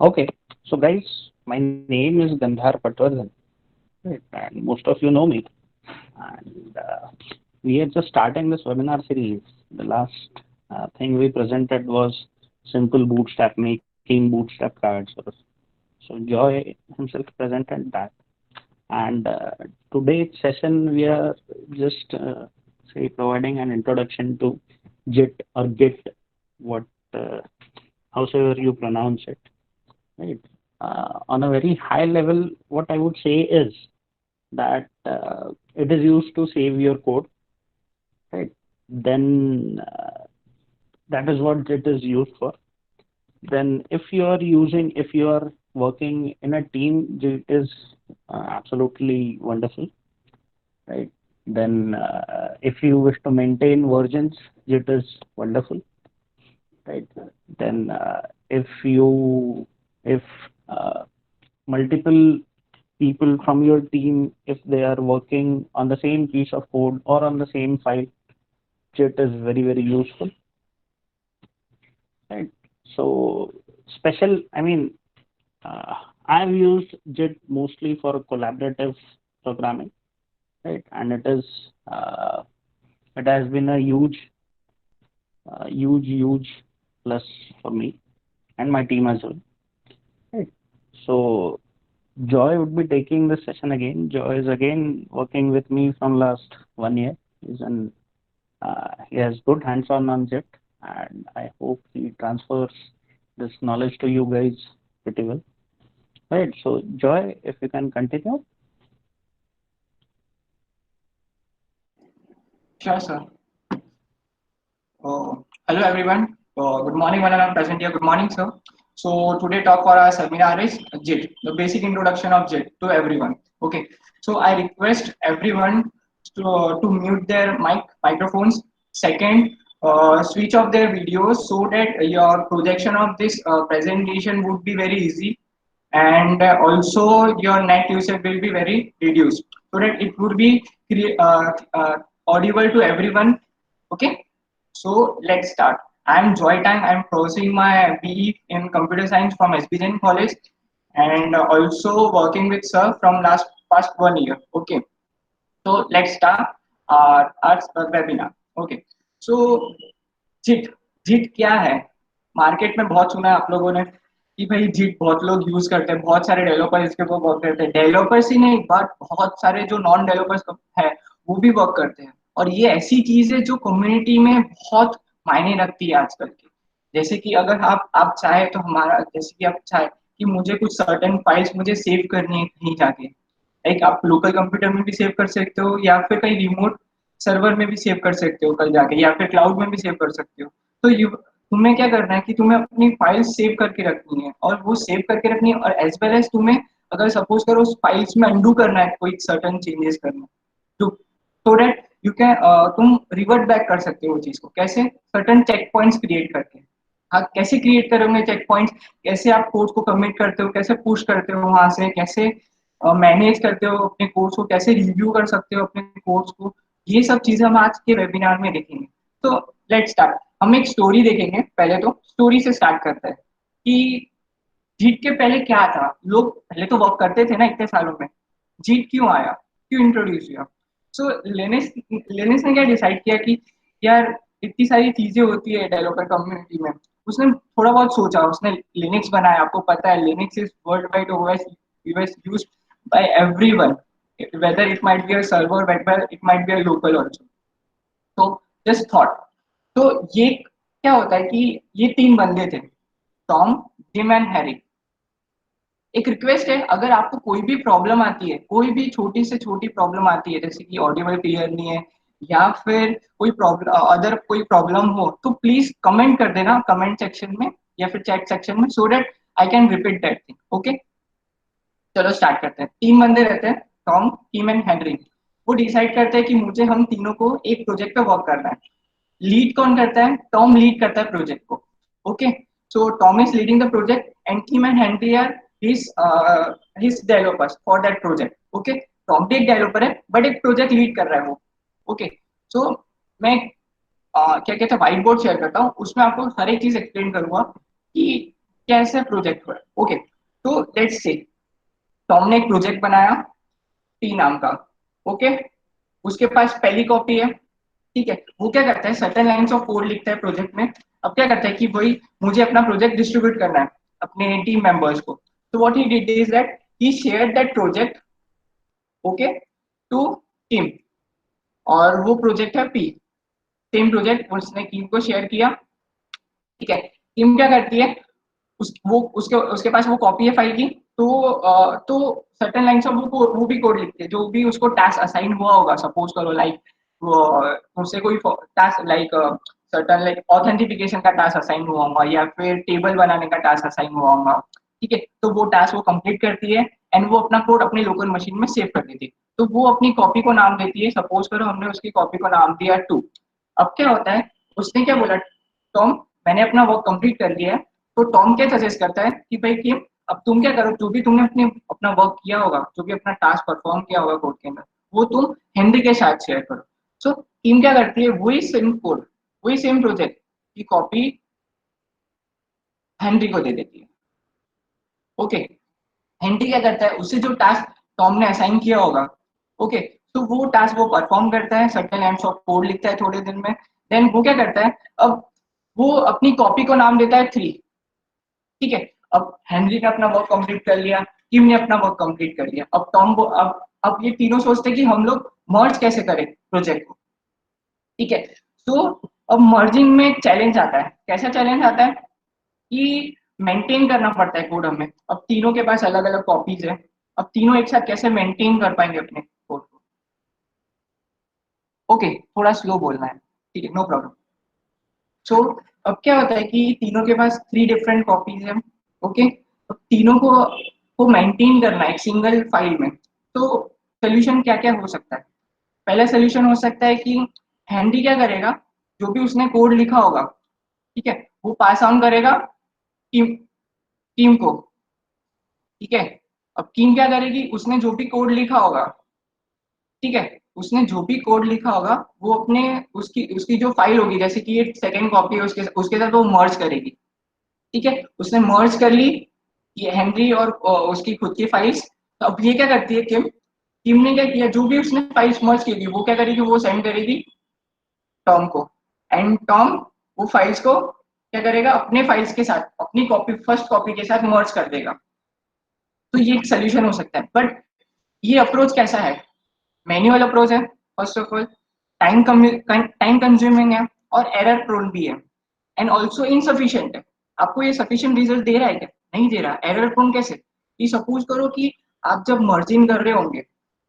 Okay, so guys, my name is Gandhar Patwardhan, right, and most of you know me. And we are just starting this webinar series. The last thing we presented was simple bootstrap, making bootstrap cards. So Joy himself presented that. And today's session, we are just say providing an introduction to JIT or Git, what howsoever you pronounce it, right? On a very high level, what I would say is that it is used to save your code, right? Then that is what it is used for. Then if you are working in a team, it is absolutely wonderful, right? Then if you wish to maintain versions, it is wonderful, right? Then if uh, multiple people from your team, if they are working on the same piece of code or on the same file, JIT is very, very useful, right? So special, I mean, uh, I've used JIT mostly for collaborative programming, right? And it has been a huge plus for me and my team as well, right? So Joy would be taking this session again. Joy is again working with me from last 1 year. He has good hands-on on JIT, and I hope he transfers this knowledge to you guys pretty well. Right. So, Joy, if you can continue. Sure, sir. Hello, everyone. Good morning, when I'm present here. Good morning, sir. So today talk for our seminar is JIT, the basic introduction of JIT to everyone. Okay. So I request everyone to mute their microphones. Second, switch off their videos so that your projection of this presentation would be very easy, and also your net usage will be very reduced so that it would be audible to everyone. Okay, so let's start. I'm Joy Tang. I'm pursuing my BE in computer science from SB Jain College, and also working with sir from last past 1 year. Okay, so let's start our webinar. Okay, so जिट जिट क्या है? Market में बहुत सुना है आप लोगों ने कि भाई जिट बहुत लोग यूज करते हैं, बहुत सारे डेवलपर इसके ऊपर वर्क करते हैं। डेवलपर्स ही नहीं, बट बहुत सारे जो नॉन डेवलपर्स है वो भी वर्क करते हैं। और ये ऐसी चीज है जो कम्युनिटी में बहुत मायने रखती है आजकल की। जैसे कि अगर आप चाहे तो हमारा, जैसे कि आप चाहे कि मुझे कुछ सर्टेन फाइल्स मुझे सेव करनी है कहीं जाके, लाइक आप लोकल कंप्यूटर में भी सेव कर सकते हो या फिर कहीं रिमोट सर्वर में भी सेव कर सकते हो कल जाके, या फिर क्लाउड में भी सेव कर सकते हो। तो तुम्हें क्या करना है कि तुम्हें अपनी फाइल सेव करके रखनी है, और वो सेव करके रखनी है, और एज वेल एज तुम्हें अगर सपोज करो उस फाइल्स में अंडू करना है, कोई सर्टन चेंजेस करना है, तो सो दैट यू कैन तुम रिवर्ट बैक कर सकते हो वो चीज को। कैसे? सर्टन चेक पॉइंट्स क्रिएट करके। हाँ, कैसे क्रिएट करोगे चेक पॉइंट्स? कैसे आप कोड को कमिट करते हो, कैसे पुश करते हो वहां से, कैसे मैनेज करते हो अपने कोर्स को, कैसे रिव्यू कर सकते हो अपने कोर्स को, ये सब चीजें हम आज के वेबिनार में देखेंगे। तो लेट्स स्टार्ट। हम एक स्टोरी देखेंगे। पहले तो स्टोरी से स्टार्ट करते हैं कि जीट के पहले क्या था। लोग पहले तो वर्क करते थे ना इतने सालों में, जीट क्यों आया, क्यों इंट्रोड्यूस हुआ? सो लेनिस लेनिस ने क्या डिसाइड किया कि यार इतनी सारी चीजें होती है डेवलपर कम्युनिटी में। उसने थोड़ा बहुत सोचा, उसने लिनक्स बनाया। आपको पता है Linux is world wide OS used by everyone, whether it might be a server, whether it might be a local also. तो जस्ट थॉट। तो ये क्या होता है कि ये तीन बंदे थे, टॉम, जिम एंड हैरी। एक रिक्वेस्ट है, अगर आपको कोई भी प्रॉब्लम आती है, कोई भी छोटी से छोटी प्रॉब्लम आती है, जैसे कि ऑडिबल क्लियर नहीं है या फिर कोई प्रॉब्लम, अदर कोई प्रॉब्लम हो, तो प्लीज कमेंट कर देना कमेंट सेक्शन में या फिर चैट सेक्शन में, so that I can repeat that thing. Okay, चलो स्टार्ट करते हैं। तीन बंदे रहते हैं, टॉम, टीम एंड हेनरी। वो डिसाइड करते हैं कि मुझे हम तीनों को एक प्रोजेक्ट पे वर्क करना है। लीड कौन करता है? टॉम लीड करता है प्रोजेक्ट को। Okay, so Tom is leading the project and team and Henry are his developers for that project. Okay, Tom भी एक डेवलपर है बट एक प्रोजेक्ट लीड कर रहा है वो. ओके, सो मैं क्या कहते हैं व्हाइट बोर्ड शेयर करता हूँ, उसमें आपको हर एक चीज एक्सप्लेन करूंगा कि कैसे प्रोजेक्ट हुआ. ओके, तो लेट्स से टॉम ने एक प्रोजेक्ट बनाया टी नाम का. ओके, उसके पास पहली कॉपी है. ठीक है, वो क्या करता है सर्टेन लाइंस ऑफ कोड लिखता है प्रोजेक्ट में. अब क्या करता है कि भाई मुझे अपना प्रोजेक्ट डिस्ट्रीब्यूट करना है अपने टीम मेंबर्स को. तो what he did is that he shared that project okay to team, और वो प्रोजेक्ट है पी. सेम प्रोजेक्ट उसने टीम को शेयर किया. ठीक है, टीम क्या करती है वो उसके उसके पास वो कॉपी है फाइल की. तो सर्टेन लाइंस ऑफ वो भी कोड लिखते हैं जो भी उसको टास्क असाइन हुआ होगा. सपोज करो लाइक उससे कोई task like certain like authentication का टास्क असाइन हुआ होगा या फिर टेबल बनाने का टास्क असाइन हुआ होगा. ठीक है, तो वो टास्क वो कंप्लीट करती है एंड वो अपना कोड अपने लोकल मशीन में सेव कर देती है. तो वो अपनी कॉपी को नाम देती है. सपोज करो हमने उसकी कॉपी को नाम दिया 2. अब क्या होता है उसने क्या बोला टॉम मैंने अपना वर्क कंप्लीट कर लिया है. तो टॉम क्या सजेस्ट करता है कि भाई किम अब तुम क्या करो जो भी तुमने अपना वर्क किया होगा जो भी अपना टास्क परफॉर्म किया होगा कोड के अंदर वो तुम हेनरी के साथ शेयर करो. सो टीम क्या करती है वही सेम कोड वही सेम प्रोजेक्ट की कॉपी हेनरी को दे देती है. ओके, हेनरी क्या करता है उससे जो टास्क टॉम ने असाइन किया होगा. ओके, तो वो टास्क वो परफॉर्म करता है सर्टेन लाइन्स ऑफ कोड लिखता है थोड़े दिन में. देन वो क्या करता है अब वो अपनी कॉपी को नाम देता है 3. ठीक है, अब हेनरी ने अपना वर्क कंप्लीट कर लिया, टीम ने अपना वर्क कंप्लीट कर लिया. अब टॉम को अब ये तीनों सोचते हैं कि हम लोग मर्ज कैसे करें प्रोजेक्ट को. ठीक है, तो अब मर्जिंग में एक चैलेंज आता है. कैसा चैलेंज आता है कि मेंटेन करना पड़ता है कोड हमें. अब तीनों के पास अलग अलग कॉपीज है. अब तीनों एक साथ कैसे मेंटेन कर पाएंगे अपने कोड को. ओके, थोड़ा स्लो बोलना है. ठीक है, नो प्रॉब्लम. सो अब क्या होता है कि तीनों के पास 3 डिफरेंट कॉपीज है. ओके, अब तीनों को मेंटेन करना है एक सिंगल फाइल में. तो सोल्यूशन क्या क्या हो सकता है. पहला सोल्यूशन हो सकता है कि हैंडी क्या करेगा जो भी उसने कोड लिखा होगा. ठीक है, वो पास ऑन करेगा टीम टीम को. ठीक है, अब टीम क्या करेगी उसने जो भी कोड लिखा होगा. ठीक है, उसने जो भी कोड लिखा होगा वो अपने उसकी उसकी जो फाइल होगी जैसे कि ये सेकंड कॉपी है उसके साथ वो मर्ज करेगी. ठीक है, उसने मर्ज कर ली ये हेनरी और उसकी खुद की फाइल्स. तो अब ये क्या करती है किम ने क्या किया जो भी उसने फाइल्स मर्ज की वो क्या करेगी वो सेंड करेगी टॉम को. एंड टॉम वो फाइल्स को क्या करेगा अपने फाइल्स के साथ अपनी कॉपी फर्स्ट कॉपी के साथ मर्ज कर देगा. तो ये एक सोल्यूशन हो सकता है. बट ये अप्रोच कैसा है मैन्युअल अप्रोच है first of all. Time consuming है और एरर प्रोन भी है एंड ऑल्सो इनसफिशियंट है. आपको ये सफिशियंट रिजल्ट दे रहा है क्या नहीं दे रहा. एरर प्रोन कैसे कि सपोज करो कि आप जब मर्जिंग कर रहे होंगे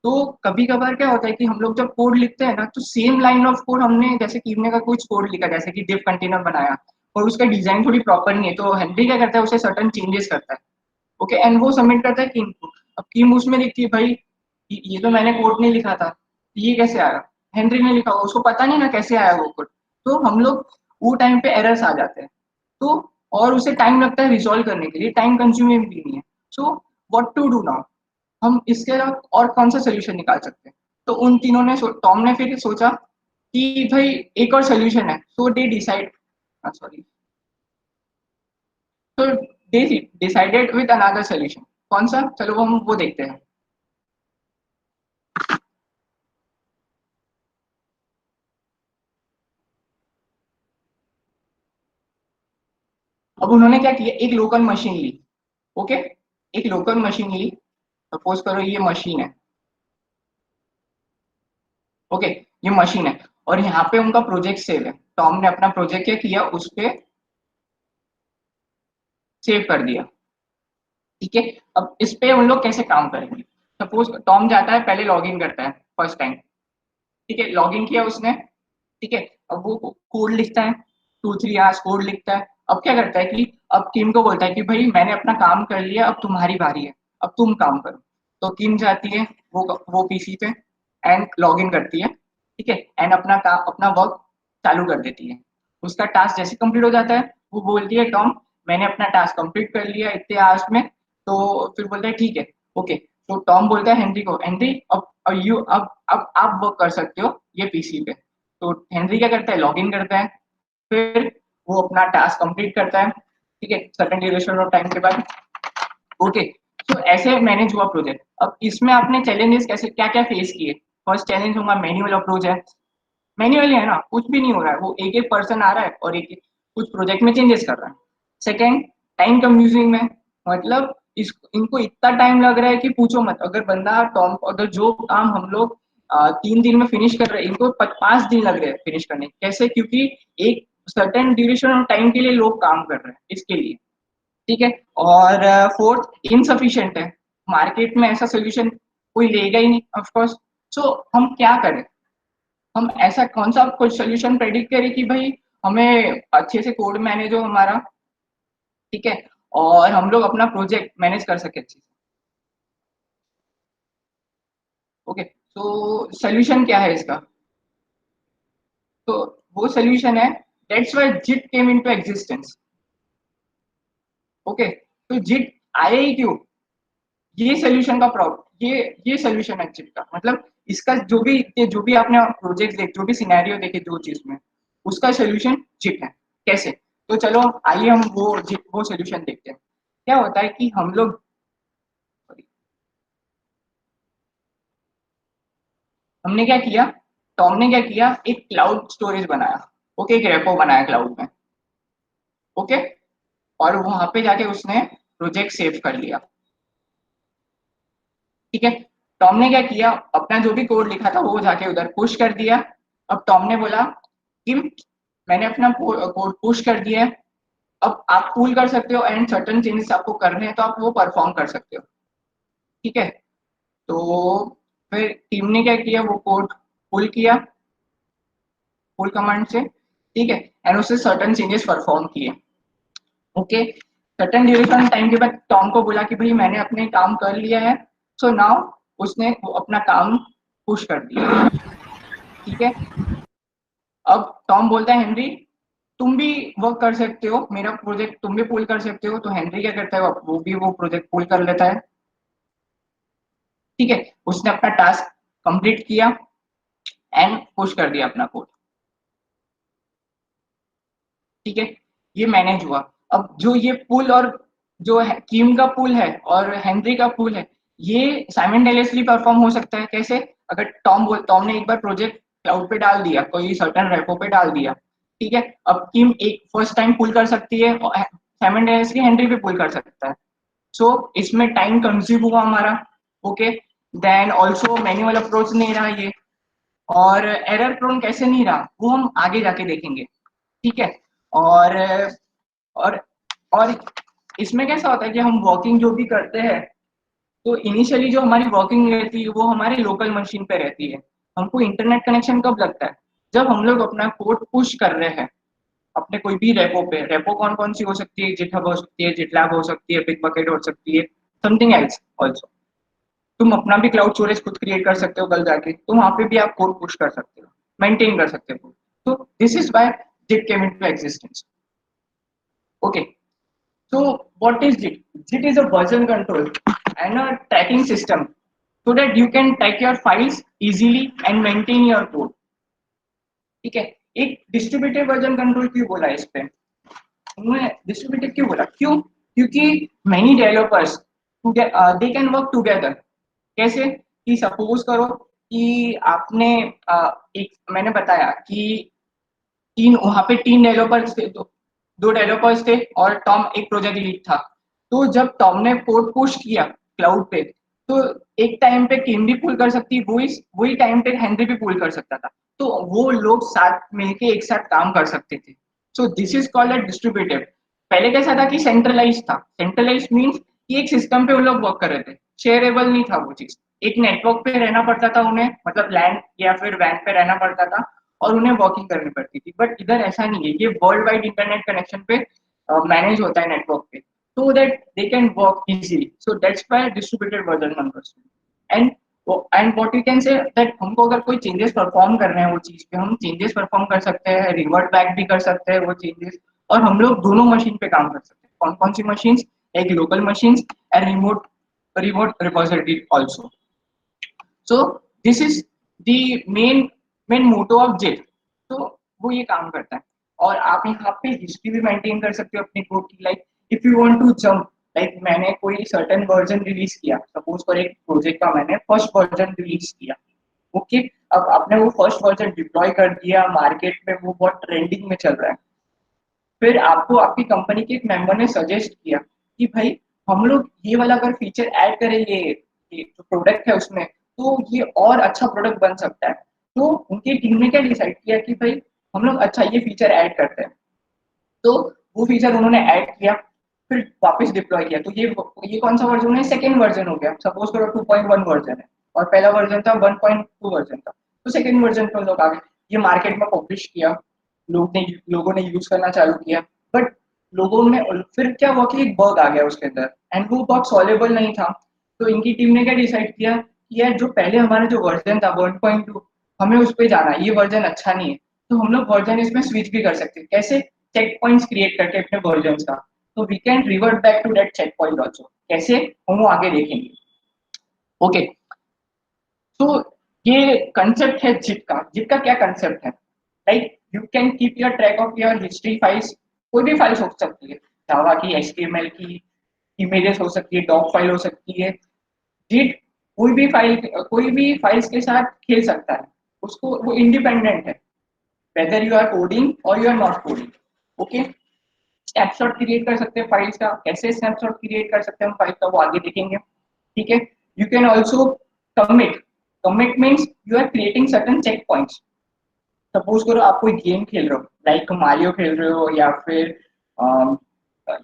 तो कभी कभार क्या होता है कि हम लोग जब कोड लिखते हैं ना तो सेम लाइन ऑफ कोड हमने जैसे कीमने का कुछ कोड लिखा जैसे कि डिव कंटेनर बनाया और उसका डिजाइन थोड़ी प्रॉपर नहीं है तो हेनरी क्या करता है उसे सर्टन चेंजेस करता है. ओके, एंड वो सबमिट करता है कीम को. अब कीम उसमें लिखती है भाई ये तो मैंने कोड नहीं लिखा था ये कैसे आया. हेनरी ने लिखा होगा उसको पता नहीं ना कैसे आया वो कोड. तो हम लोग वो टाइम पे एरर्स आ जाते हैं. तो और उसे टाइम लगता है रिजॉल्व करने के लिए टाइम कंज्यूमिंग भी नहीं है. So what to do now हम इसके अलावा और कौन सा सोल्यूशन निकाल सकते हैं. तो उन तीनों ने टॉम ने फिर सोचा कि भाई एक और सोल्यूशन है. सो दे डिसाइड सॉरी तो they decided with another solution. कौन सा चलो वो हम वो देखते हैं. अब उन्होंने क्या किया एक लोकल मशीन ली. ओके, एक लोकल मशीन ली. सपोज करो ये मशीन है. ओके, ये मशीन है और यहाँ पे उनका प्रोजेक्ट सेव है. टॉम ने अपना प्रोजेक्ट क्या किया उस पर सेव कर दिया. ठीक है, अब इस पे उन लोग कैसे काम करेंगे. सपोज टॉम जाता है पहले लॉग इन करता है फर्स्ट टाइम. ठीक है, लॉग इन किया उसने. ठीक है, अब वो कोड लिखता है 2-3 आवर्स कोड लिखता है. अब क्या करता है कि अब टीम को बोलता है कि भाई मैंने अपना काम कर लिया अब तुम्हारी बारी है अब तुम काम करो. तो टीम जाती है वो पीसी पे एंड लॉग इन करती है. ठीक है, एंड अपना काम अपना वर्क चालू कर देती है. उसका टास्क जैसे कंप्लीट हो जाता है वो बोलती है टॉम मैंने अपना टास्क कंप्लीट कर लिया इतने आवर्स में तो फिर बोलता है ठीक है, ओके। तो टॉम बोलता है हेनरी को, हेनरी अब आप वर्क कर सकते हो ये पीसी पे। तो हेनरी क्या करता है, लॉग इन करता है, फिर वो अपना टास्क कंप्लीट करता है, ठीक है, सर्टेन ड्यूरेशन ऑफ टाइम के बाद। ओके, तो ऐसे मैनेज हुआ प्रोजेक्ट। अब इसमें आपने चैलेंजेस कैसे क्या क्या फेस किए? फर्स्ट चैलेंज होगा मैन्युअल अप्रोच है। मैन्युअली है ना, कुछ भी नहीं हो रहा है, वो एक एक पर्सन आ रहा है और एक कुछ प्रोजेक्ट में चेंजेस कर रहा है। सेकेंड, टाइम कंज्यूमिंग में, मतलब इनको इतना टाइम लग रहा है कि पूछो मत। अगर बंदा टॉम, अगर जो काम हम लोग 3 दिन में फिनिश कर रहे हैं, इनको 5 दिन लग रहे हैं फिनिश करने। कैसे? क्योंकि एक सर्टेन ड्यूरेशन ऑफ टाइम के लिए लोग काम कर रहे हैं इसके लिए, ठीक है। और फोर्थ, इनसफिशिएंट है, मार्केट में ऐसा सोल्यूशन कोई लेगा ही नहीं ऑफ कोर्स। सो हम क्या करें? हम ऐसा कौन सा कुछ सोल्यूशन प्रेडिक्ट करें कि भाई हमें अच्छे से कोड मैनेज हो हमारा, ठीक है, और हम लोग अपना प्रोजेक्ट मैनेज कर सके अच्छे से। ओके, तो सोल्यूशन क्या है इसका? तो वो सोल्यूशन है, that's why Git came into existence. Okay, तो जिट आए ही क्यों? ये सोल्यूशन का प्रॉब्लम, ये सोल्यूशन है जिट का। मतलब इसका जो भी आपने प्रोजेक्ट देखे, जो भी सिनेरियो देखे दो चीज में, उसका सोल्यूशन जिट है। कैसे? तो चलो आइए हम वो सोल्यूशन देखते हैं। क्या होता है कि हम लोग, हमने क्या किया, टॉम ने क्या किया, एक क्लाउड स्टोरेज बनाया। ओके, एक रेपो बनाया क्लाउड में। ओके, और वहां पे जाके उसने प्रोजेक्ट सेव कर लिया, ठीक है। टॉम ने क्या किया, अपना जो भी कोड लिखा था वो जाके उधर पुश कर दिया। अब टॉम ने बोला कि मैंने अपना कोड पुश कर दिया है, अब आप पुल कर सकते हो एंड सर्टेन चेंजेस आपको करने हैं तो आप वो परफॉर्म कर सकते हो, ठीक है। तो फिर टीम ने क्या किया, वो कोड पुल किया, पुल कमांड से, ठीक है, एंड उससे सर्टेन चेंजेस परफॉर्म किए। ओके, सर्टेन ड्यूरेशन टाइम के बाद टॉम को बोला कि भाई मैंने अपने काम कर लिया है, सो नाउ उसने वो अपना काम पुश कर दिया, ठीक है। अब टॉम बोलता है हेनरी, तुम भी वर्क कर सकते हो, मेरा प्रोजेक्ट तुम भी पुल कर सकते हो। तो हेनरी क्या करता है, वो भी वो प्रोजेक्ट पुल कर लेता है, ठीक है। उसने अपना टास्क कंप्लीट किया एंड पुश कर दिया अपना कोड, ठीक है। ये मैनेज हुआ। अब जो ये पुल और जो है कीम का पुल है और हेनरी का पुल है, ये साइमल्टेनियसली परफॉर्म हो सकता है। कैसे? अगर टॉम ने एक बार प्रोजेक्ट क्लाउड पे डाल दिया, कोई सर्टेन रेपो पे डाल दिया, ठीक है, अब कीम एक फर्स्ट टाइम पुल कर सकती है और साइमल्टेनियसली हेनरी भी पुल कर सकता है। सो इसमें टाइम कंज्यूम हुआ हमारा। Okay, then also manual approach नहीं रहा ये, और एरर प्रोन कैसे नहीं रहा वो हम आगे जाके देखेंगे, ठीक है। और और और इसमें कैसा होता है कि हम वॉकिंग जो भी करते हैं, तो इनिशियली जो हमारी वॉकिंग रहती है वो हमारे लोकल मशीन पे रहती है। हमको इंटरनेट कनेक्शन कब लगता है? जब हम लोग अपना कोड पुश कर रहे हैं अपने कोई भी रेपो पे। रेपो कौन कौन सी हो सकती है? जिटहब हो सकती है, जिटलैब हो सकती है, बिग बकेट हो सकती है, समथिंग एल्स ऑल्सो। तुम अपना भी क्लाउड स्टोरेज खुद क्रिएट कर सकते हो कल जाके, तो वहां पे भी आप कोड पुश कर सकते हो, मेंटेन कर सकते हो। तो this is why Git came into existence. Okay, so what is JIT? JIT is a version control and a tracking system so that you can track your files easily and maintain your code, ठीक है। एक distributed version control क्यों बोला इस पे? उन्होंने distributed क्यों बोला? क्यों? क्योंकि many developers they can work together. कैसे? कि सपोज करो कि आपने एक मैंने बताया कि तीन वहां पे तीन डेवलपर्स थे, दो डेवलपर्स थे और टॉम एक प्रोजेक्ट लीड था। तो जब टॉम ने कोड पुश किया क्लाउड पे, तो एक टाइम पे टीम भी पुल कर सकती, वही वही टाइम पे हेनरी भी पुल कर सकता था। तो वो लोग साथ मिलके एक साथ काम कर सकते थे। So this is called a distributed. पहले कैसा था कि सेंट्रलाइज था। सेंट्रलाइज मीन्स कि एक सिस्टम पे उन लोग वर्क कर रहे थे, शेयरेबल नहीं था वो चीज। एक नेटवर्क पे रहना पड़ता था उन्हें, मतलब लैंड या फिर वैन पे रहना पड़ता था और उन्हें वर्किंग करनी पड़ती थी। बट इधर ऐसा नहीं है, ये वर्ल्ड वाइड इंटरनेट कनेक्शन पे मैनेज होता है नेटवर्क पे, so that they can work easily. So that's why distributed version controls. And and what you can say that हमको अगर कोई चेंजेस परफॉर्म कर रहे हैं वो चीज पे, हम चेंजेस परफॉर्म कर सकते हैं, रिवर्ट बैक भी कर सकते हैं वो चेंजेस, और हम लोग दोनों मशीन पे काम कर सकते हैं। कौन कौन सी machines? like local machines and remote repository also. So this is the main motto of JIT. तो वो ये काम करता है और आप यहाँ पे हिस्ट्री भी मेंटेन कर सकते हो अपने कोड की, like if you want to jump, like मैंने कोई सर्टेन वर्जन रिलीज किया, सपोज फॉर एक प्रोजेक्ट का मैंने फर्स्ट वर्जन रिलीज किया, ओके, अब आपने वो फर्स्ट वर्जन डिप्लॉय कर दिया मार्केट में, वो बहुत ट्रेंडिंग में चल रहा है, फिर आपको आपकी कंपनी के एक मेंबर ने सजेस्ट किया कि भाई हम लोग ये वाला अगर फीचर ऐड करें ये जो प्रोडक्ट है उसमें, तो ये और अच्छा प्रोडक्ट बन सकता है। तो उनकी टीम ने क्या डिसाइड किया कि भाई हम लोग अच्छा ये फीचर ऐड करते हैं, तो वो फीचर उन्होंने ऐड किया, फिर वापस डिप्लॉय किया, तो ये कौन सा वर्जन है, सेकेंड वर्जन हो गया, सपोज करो 2.1 वर्जन है और पहला वर्जन था 1.2 वर्जन था, तो सेकेंड वर्जन पे लोग आ गए, ये मार्केट में पब्लिश किया, लोगों ने यूज करना चालू किया, बट लोगों में फिर क्या हुआ कि एक बग आ गया उसके अंदर एंड वो बग सॉल्वेबल नहीं था। तो इनकी टीम ने क्या डिसाइड किया कि यार जो पहले हमारा जो वर्जन था 1.2, हमें उस पर जाना है, ये वर्जन अच्छा नहीं है, तो हम लोग वर्जन इसमें स्विच भी कर सकते हैं, कैसे, चेक पॉइंट्स क्रिएट करके अपने वर्जन का, तो we can revert back to that check point also, कैसे हम वो आगे देखेंगे। ओके, तो ये कंसेप्ट है जिट का क्या कंसेप्ट है, like you can keep your track of your history files, कोई भी फाइल्स हो सकती है, जावा की, एचटीएमएल की, इमेजेस हो सकती है, डॉक फाइल हो सकती है, जिट कोई भी फाइल्स के साथ खेल सकता है, उसको वो इंडिपेंडेंट है, वेदर यू आर कोडिंग और you are not coding. Okay, snapshot create कर सकते हैं फाइल्स का, कैसे स्नैपशॉट क्रिएट कर सकते हैं हम फाइल का, वो आगे देखेंगे, ठीक है। You can also commit, commit means you are creating certain check points, suppose करो आप कोई गेम खेल रहे हो, लाइक मारियो खेल रहे हो या फिर अम,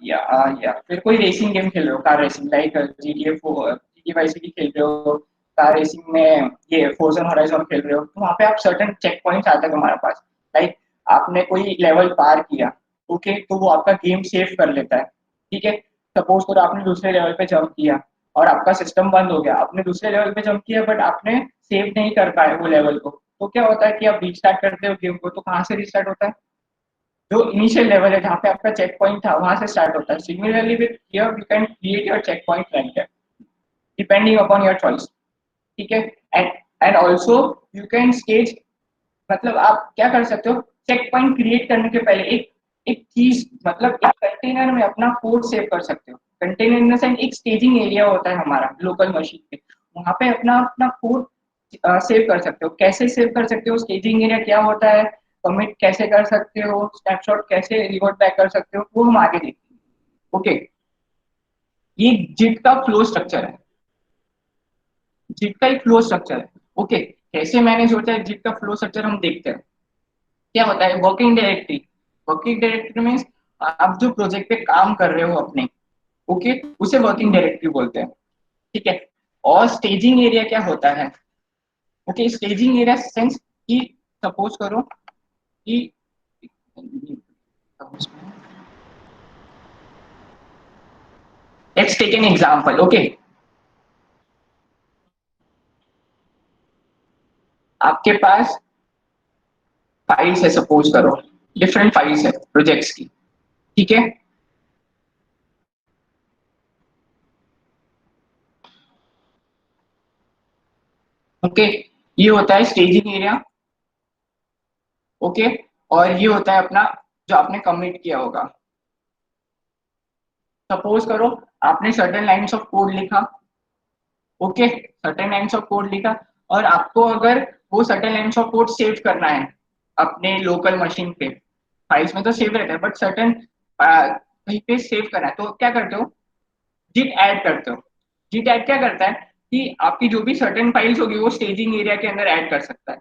या फिर कोई रेसिंग गेम खेल रहे हो, car racing, like GTA Vice City खेल रहे हो, कार रेसिंग में ये फोर्जा होराइजन खेल रहे हो, तो वहाँ पे आप सर्टेन चेक पॉइंट्स आते हैं हमारे पास, लाइक आपने कोई लेवल पार किया, ओके, तो वो आपका गेम सेव कर लेता है, ठीक है। सपोज करो आपने दूसरे लेवल पे जंप किया और आपका सिस्टम बंद हो गया, आपने दूसरे लेवल पे जंप किया बट आपने सेव नहीं कर पाए वो लेवल को, तो क्या होता है कि आप रीस्टार्ट करते हो गेम को, तो कहाँ से रीस्टार्ट होता है, जो इनिशियल लेवल है जहाँ पे आपका चेक पॉइंट था वहां से स्टार्ट होता है। Similarly with here you can create your check point like that depending upon your choice, ठीक है। And and also you can stage, मतलब आप क्या कर सकते हो, चेक पॉइंट क्रिएट करने के पहले एक एक चीज, मतलब एक कंटेनर में अपना कोड सेव कर सकते हो, कंटेनर इन द सेंस एक स्टेजिंग एरिया होता है हमारा लोकल मशीन पे, वहां पे अपना अपना कोड सेव कर सकते हो, कैसे सेव कर सकते हो, स्टेजिंग एरिया क्या होता है, कमिट कैसे कर सकते हो, स्नैपशॉट कैसे रिवर्ट बैक कर सकते हो, वो हम आगे देखेंगे। ओके, ये जिट का फ्लो स्ट्रक्चर है, जिट का एक फ्लो स्ट्रक्चर है। ओके, कैसे मैंने सोचा है जिट का फ्लो स्ट्रक्चर हम देखते हैं, क्या होता है working directory, working directory means आप जो प्रोजेक्ट पे काम कर रहे हो अपने, ओके, उसे वर्किंग डायरेक्टरी बोलते हैं, ठीक है। और स्टेजिंग एरिया क्या होता है, ओके, स्टेजिंग एरिया सेंस कि सपोज करो कि let's take an example, okay, आपके पास फाइल्स है, सपोज करो डिफरेंट फाइल्स है प्रोजेक्ट्स की, ठीक है। ओके, ये होता है स्टेजिंग एरिया, ओके, और ये होता है अपना जो आपने कमिट किया होगा, सपोज करो आपने सर्टेन लाइंस ऑफ कोड लिखा, okay, certain lines of code लिखा, और आपको अगर वो certain lines of code save करना है अपने लोकल मशीन पे, फाइल्स में तो सेव रहता है बट सर्टेन कहीं पे सेव करना है, तो क्या करते हो, जिट ऐड करते हो। जिट ऐड क्या करता है कि आपकी जो भी सर्टेन फाइल्स होगी वो स्टेजिंग एरिया के अंदर ऐड कर सकता है,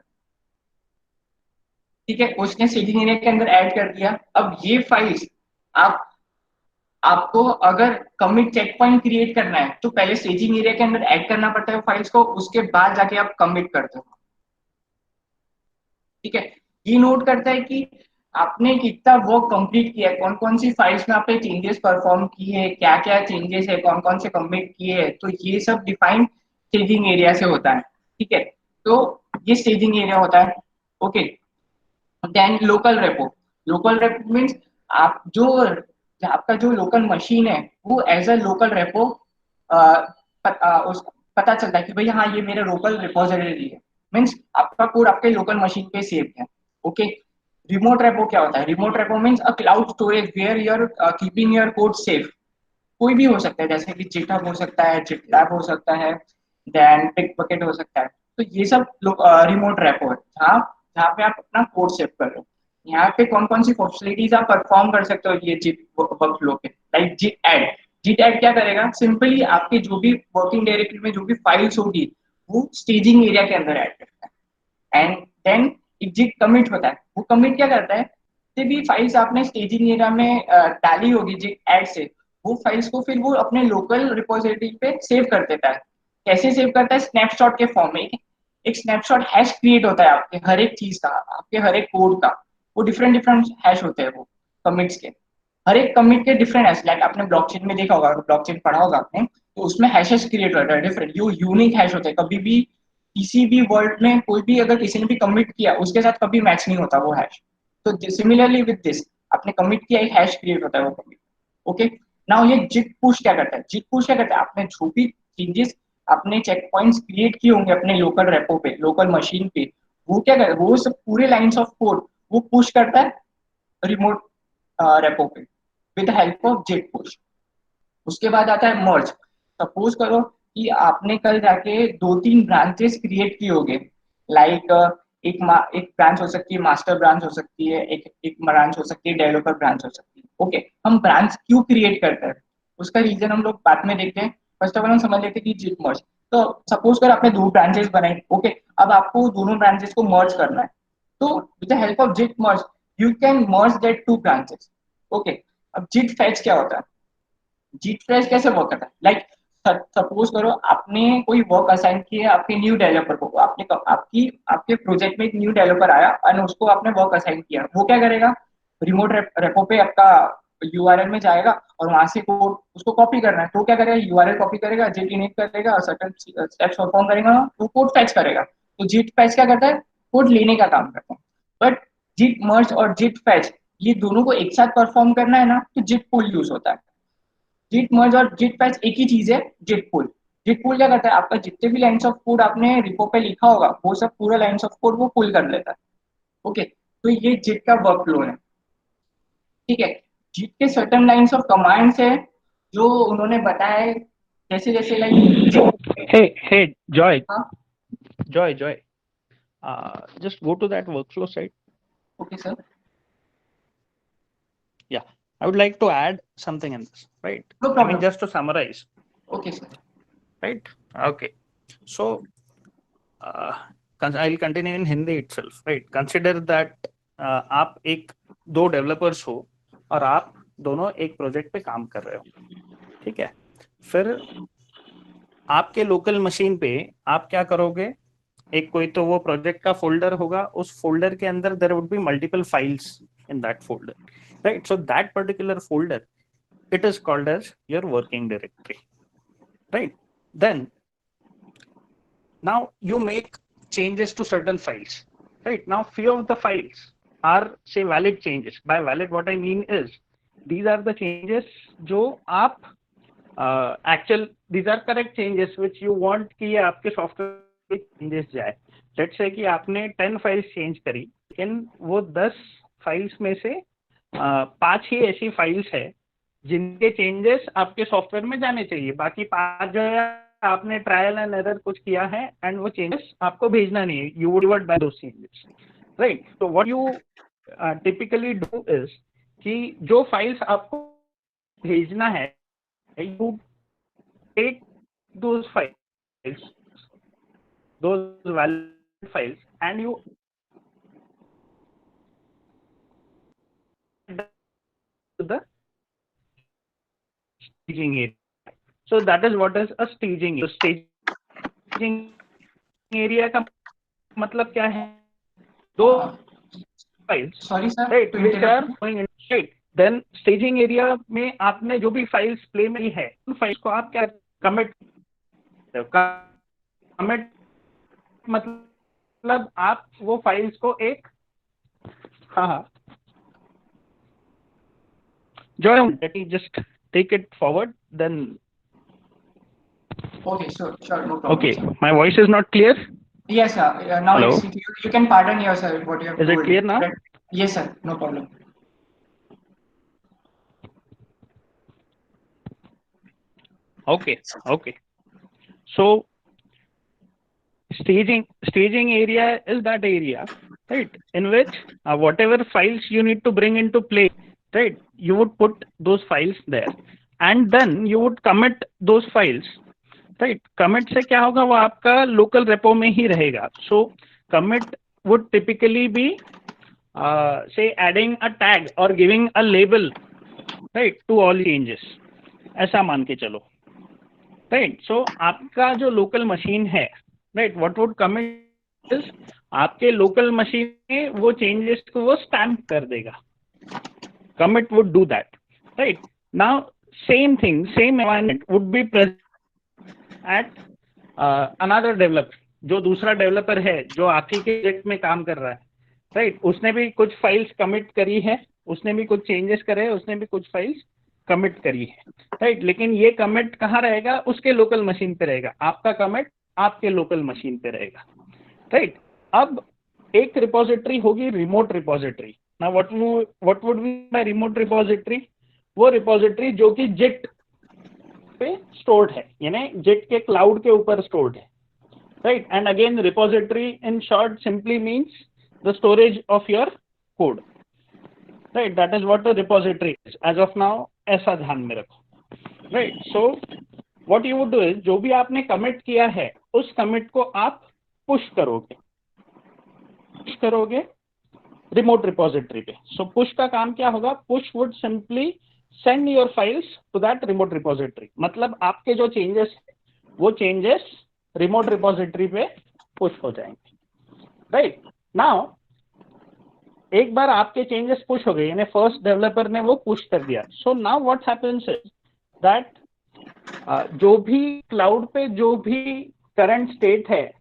ठीक है, उसने स्टेजिंग एरिया के अंदर ऐड कर दिया। अब ये फाइल्स आप आपको अगर कमिट चेक पॉइंट क्रिएट करना है तो पहले स्टेजिंग एरिया के अंदर ऐड करना पड़ता है फाइल्स को, उसके बाद जाके आप कमिट करते हो, ठीक है। ये नोट करता है कि आपने कितना वर्क कंप्लीट किया है, कौन कौन सी फाइल्स में आपने चेंजेस परफॉर्म किए हैं, क्या क्या चेंजेस है, कौन कौन से कमिट किए हैं, तो ये सब डिफाइन स्टेजिंग एरिया से होता है, ठीक है। तो ये स्टेजिंग एरिया होता है, okay. Then local repo, local repo means आप जो आपका जो लोकल मशीन है वो एज अ लोकल रेपो पता चलता है कि भाई हाँ ये मेरे लोकल रिपोजिटरी है, मीन्स आपका कोड आपके लोकल मशीन पे सेव है। ओके, रिमोट रेपो क्या होता है? Remote repo means a cloud storage where you're keeping your code safe. कोई भी हो सकता है, जैसे कि जिटहब हो सकता है, जिटलैब हो सकता है, देन पिकबकेट हो सकता है। तो ये सब रिमोट रेपो है जहाँ जहाँ पे आप अपना कोड सेव कर रहे हो। यहाँ पे कौन कौन सी फैसिलिटीज आप परफॉर्म कर सकते हो ये जिट वर्कफ्लो पे, लाइक जिट ऐड। जिट ऐड क्या करेगा? सिंपली आपके जो भी वर्किंग डायरेक्टरी में जो भी फाइल्स होगी वो स्टेजिंग एरिया के अंदर ऐड करता है। एंड देन एक जिट कमिट होता है, वो कमिट क्या करता है? जितने भी फाइल्स आपने स्टेजिंग एरिया में डाली होगी जिट ऐड से, वो फाइल्स को फिर वो अपने लोकल रिपोजिटरी पे सेव कर देता है। कैसे सेव करता है? स्नैपशॉट के फॉर्म में। एक स्नैपशॉट हैश क्रिएट होता है आपके हर एक चीज का, आपके हर एक कोड का। वो डिफरेंट डिफरेंट हैश होते हैं वो कमिट्स के। हर एक कमिट के डिफरेंट हैश, लाइक आपने ब्लॉकचेन में देखा होगा, ब्लॉकचेन पढ़ा होगा आपने, तो उसमें हैशेस क्रिएट होता है डिफरेंट, यो यूनिक हैश होते हैं। कभी भी किसी भी वर्ल्ड में कोई भी अगर किसी ने भी कमिट किया उसके साथ कभी मैच नहीं होता वो हैश। तो सिमिलरली विद दिस, आपने कमिट किया, एक हैश क्रिएट होता है वो कमिट। ओके, नाउ ये जिट पुश क्या करता है? जिट पुश क्या करता है? आपने जो भी चेंजेस, आपने चेक पॉइंट्स क्रिएट किए होंगे अपने लोकल रेपो पे, लोकल मशीन पे, वो क्या करे? वो सब पूरे लाइंस ऑफ कोड वो पुश करता है रिमोट रेपो पे विद हेल्प ऑफ जिट पुश। उसके बाद आता है मर्ज। सपोज करो कि आपने कल जाके दो तीन ब्रांचेस क्रिएट किए होंगे, लाइक एक ब्रांच हो सकती है, मास्टर ब्रांच हो सकती है, एक ब्रांच हो सकती है, डेवलपर ब्रांच हो सकती है। ओके, हम ब्रांच क्यों क्रिएट करते हैं उसका रीजन हम लोग बाद में देखते हैं। फर्स्ट ऑफ ऑल हम समझ लेते हैं कि जिट मर्ज। तो सपोज करो आपने दो ब्रांचेस बनाई। ओके, अब आपको दोनों ब्रांचेस को मर्ज करना है। तो with the help of Git merge you can merge that two branches. Okay, अब जिट फेच क्या होता है? जीट फ्रेश कैसे वर्क करता है? लाइक सपोज करो आपने कोई वर्क असाइन किया है आपके न्यू डेवलपर को, आपने आपकी आपके प्रोजेक्ट में एक न्यू डेवलपर आया और उसको आपने वर्क असाइन किया। वो क्या करेगा? रिमोट रेपो पे आपका यूआरएल में जाएगा और वहां से कोड उसको कॉपी करना है। तो क्या करेगा? यूआरएल कॉपी करेगा, जिट इनिट करेगा, सर्टेन स्टेप्स परफॉर्म करेगा, वो कोड फैच करेगा। तो जिट फैच क्या करता है? कोड लेने का काम करता है। बट जिट मर्ज और जिट फैच ये दोनों को एक साथ परफॉर्म करना है ना, तो जिट पुल यूज होता है। जिट मर्ज और जिट पैच एक ही चीज है, जिट पुल। जिट पुल क्या करता है? आपका जितने भी लाइंस ऑफ कोड आपने रिपो पे लिखा होगा वो सब पूरा लाइंस ऑफ कोड वो पुल कर लेता है। ओके, तो ये जिट का वर्क फ्लो है। ठीक है, जिट के सर्टन लाइंस ऑफ कमांड्स है जो उन्होंने बताया है, जैसे जैसे लाइक। Hey, Joy, हाँ, Joy. Just go to that workflow site. Okay sir. Yeah, I would like to add something in this, right? No I mean, problem. just to summarize, okay sir. right? Okay. So, uh, I'll continue in Hindi itself, right? Consider that आप एक दो developers हो और आप दोनों एक project पे काम कर रहे हो, ठीक है? फिर आपके लोकल मशीन पे आप क्या करोगे? एक कोई तो वो प्रोजेक्ट का फोल्डर होगा, उस फोल्डर के अंदर there would be multiple files in that folder, right? So that particular folder, it is called as your working directory, right? Then now you make changes to certain files, right? Now few of the files are say valid changes. By valid what I mean is these are the changes जो आप actual, these are correct changes which you want कि ये आपके software में changes जाए। Let's say कि आपने 10 files change करी, लेकिन वो 10 फाइल्स में से 5 ही ऐसी फाइल्स है जिनके चेंजेस आपके सॉफ्टवेयर में जाने चाहिए। बाकी 5 जो है आपने ट्रायल एंड एरर कुछ किया है एंड वो चेंजेस आपको भेजना नहीं है, you would revert by those changes, right? तो what you typically do is कि जो फाइल्स आपको भेजना है, you take those files, those valid files, and you add to the staging area. So that is what is a staging area. So staging area का मतलब क्या है? दो files, sorry sir right, two which are interrupt. going in, right? Then staging area में आपने जो भी files play में है, उन files को आप क्या commit मतलब आप वो फाइल्स को एक, हाँ हाँ Joy, let me just take it forward. Then. Okay, sure, no problem. Okay, Sir. my voice is not clear. Yes, sir. Now Hello. it's clear. You can pardon yourself what you have Is told. it clear now? Yes, sir. No problem. Okay. So staging area is that area, right, in which whatever files you need to bring into play, right, you would put those files there, and then you would commit those files, right. Commit से क्या होगा, वो आपका local repo में ही रहेगा. So commit would typically be say adding a tag or giving a label, right, to all changes. ऐसा मान के चलो, right. So आपका जो local machine है, right, what would commit is आपके local machine में वो changes को वो stamp कर देगा. Commit would do that, right. Now same thing, same environment would be present at another developer. जो दूसरा डेवलपर है जो आप ही के प्रोजेक्ट में काम कर रहा है, राइट, उसने भी कुछ फाइल्स कमिट करी है, उसने भी कुछ चेंजेस करे, उसने भी कुछ फाइल्स कमिट करी है, राइट. लेकिन ये कमिट कहाँ रहेगा, उसके लोकल मशीन पे रहेगा. आपका कमिट आपके लोकल मशीन पे रहेगा, राइट. अब एक रिपोजिटरी होगी रिमोट रिपोजिटरी. ना what would be by remote repository, वो रिपोजिटरी जो कि जिट पे स्टोर्ड है, यानी जिट के क्लाउड के ऊपर स्टोर्ड है, right. And again, repository in short simply means the storage of your code, right. That is what a repository is. As of now, ऐसा ध्यान में रखो, right. So what you would do is जो भी आपने commit किया है उस commit को आप push करोगे remote repository पे. So push का काम क्या होगा, push would simply send your files to that remote repository. मतलब आपके जो changes वो changes रिमोट रिपोजिटरी पे पुश हो जाएंगे, राइट. नाउ एक बार आपके चेंजेस पुश हो गए, यानी फर्स्ट डेवलपर ने वो पुश कर दिया. So now what happens is that जो भी क्लाउड पे जो भी करंट स्टेट है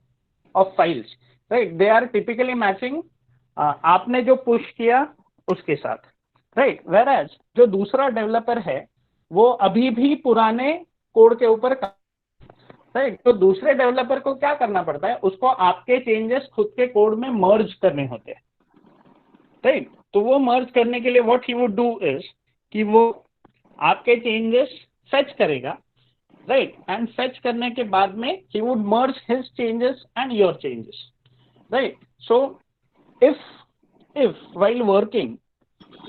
of files, right, they are typically matching आपने जो पुश किया उसके साथ, राइट. वेयर एज जो दूसरा डेवलपर है वो अभी भी पुराने कोड के ऊपर, राइट. तो दूसरे डेवलपर को क्या करना पड़ता है, उसको आपके चेंजेस खुद के कोड में मर्ज करने होते हैं, राइट. तो वो मर्ज करने के लिए what he would do is कि वो आपके चेंजेस फेच करेगा, राइट. एंड फेच करने के बाद में he would merge his changes and your changes, right. So if while working,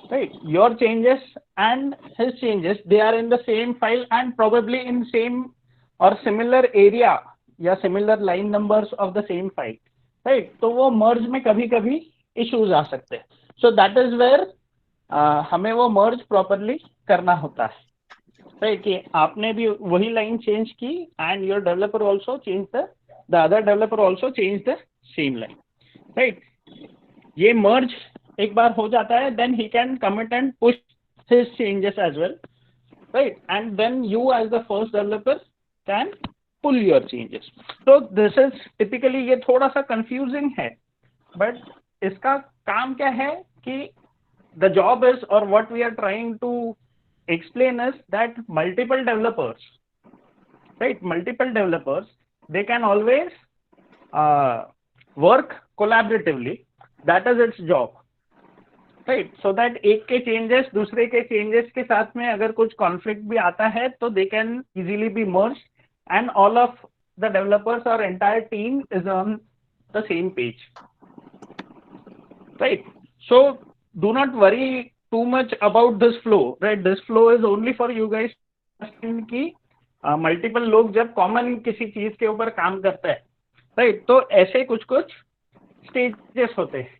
right, your changes and his changes, they are in the same file and probably in same or similar area या similar line numbers of the same file, right. तो वो merge में कभी कभी issues आ सकते हैं. So that is where हमें वो merge properly करना होता है, right. कि आपने भी वही line change की and your developer also changed the other developer also changed the same line, right. ये merge एक बार हो जाता है, then he can commit and push his changes as well, right. And then you as the first developer can pull your changes. So this is typically, ये थोड़ा सा confusing है, but इसका काम क्या है कि the job is, or what we are trying to explain is that multiple developers, right, multiple developers, they can always work collaboratively. That is its job, right. So that एक के changes दूसरे के changes के साथ में अगर कुछ conflict भी आता है तो they can easily be merged and all of the developers or entire team is on the same page, right. So do not worry too much about this flow, right. This flow is only for you guys कि multiple लोग जब common किसी चीज के ऊपर काम करते हैं, right, तो ऐसे कुछ stages होते हैं,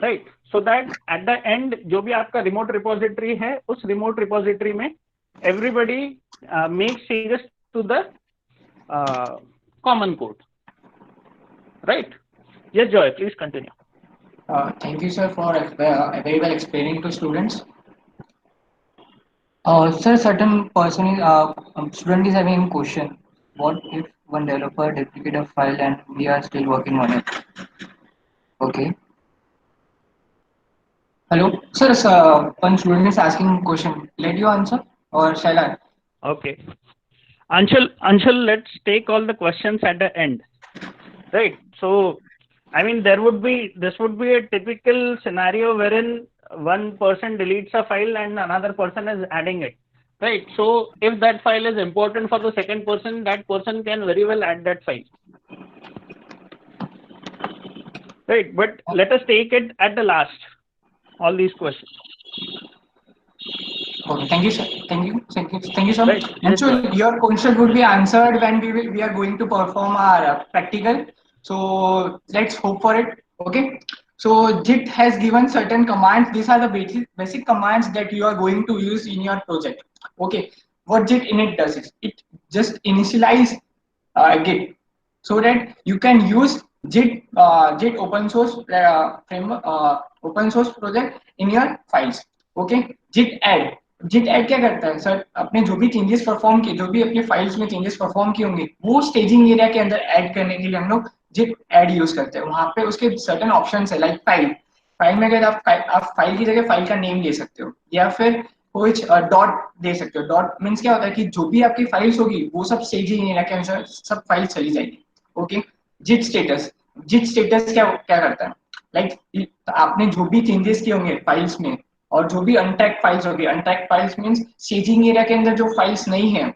right. So that at the end जो भी आपका remote repository है उस remote repository में everybody makes changes to the common code, right. Yes, Joy, please continue. Thank you, sir, for very well explaining to students. Sir, certain person, student is having a question. What if one developer duplicate a file and we are still working on it? Okay. Hello, sir. One student is asking question. Let you answer or shall I? Okay. Anshul, let's take all the questions at the end. Right. So, I mean, this would be a typical scenario wherein one person deletes a file and another person is adding it. Right. So, if that file is important for the second person, that person can very well add that file. Right. But let us take it at the last, all these questions. Okay, thank you, sir. Thank you, sir. Right. And Yes, so sir. your question would be answered when we are going to perform our practical. So let's hope for it. Okay. So JIT has given certain commands. These are the basic commands that you are going to use in your project. Okay. What JIT init does is it just initialize Git so that you can use JIT open source framework open source project in your files. Okay. Git add क्या करता है sir, अपने जो भी changes perform किए, जो भी अपने फाइल्स में चेंजेस परफॉर्म किए होंगे, वो स्टेजिंग एरिया के अंदर ऐड करने के लिए हम लोग जिट ऐड यूज करते हैं। वहां पे उसके सर्टेन ऑप्शन है, लाइक फाइल फाइल में अगर आप फाइल की जगह फाइल का नेम ले सकते हो, या फिर कुछ डॉट दे सकते हो। डॉट मीन्स क्या होता है कि जो भी आपकी फाइल्स होगी वो सब स्टेजिंग एरिया के अनुसार सब फाइल चली जाएगी। ओके। जिट स्टेटस क्या क्या करता है, लाइक आपने जो भी चेंजेस किए होंगे फाइल्स में, और जो भी अनट्रैक्ड फाइल्स होगी, अनट्रैक्ड फाइल्स मींस स्टेजिंग एरिया के अंदर जो फाइल्स नहीं है,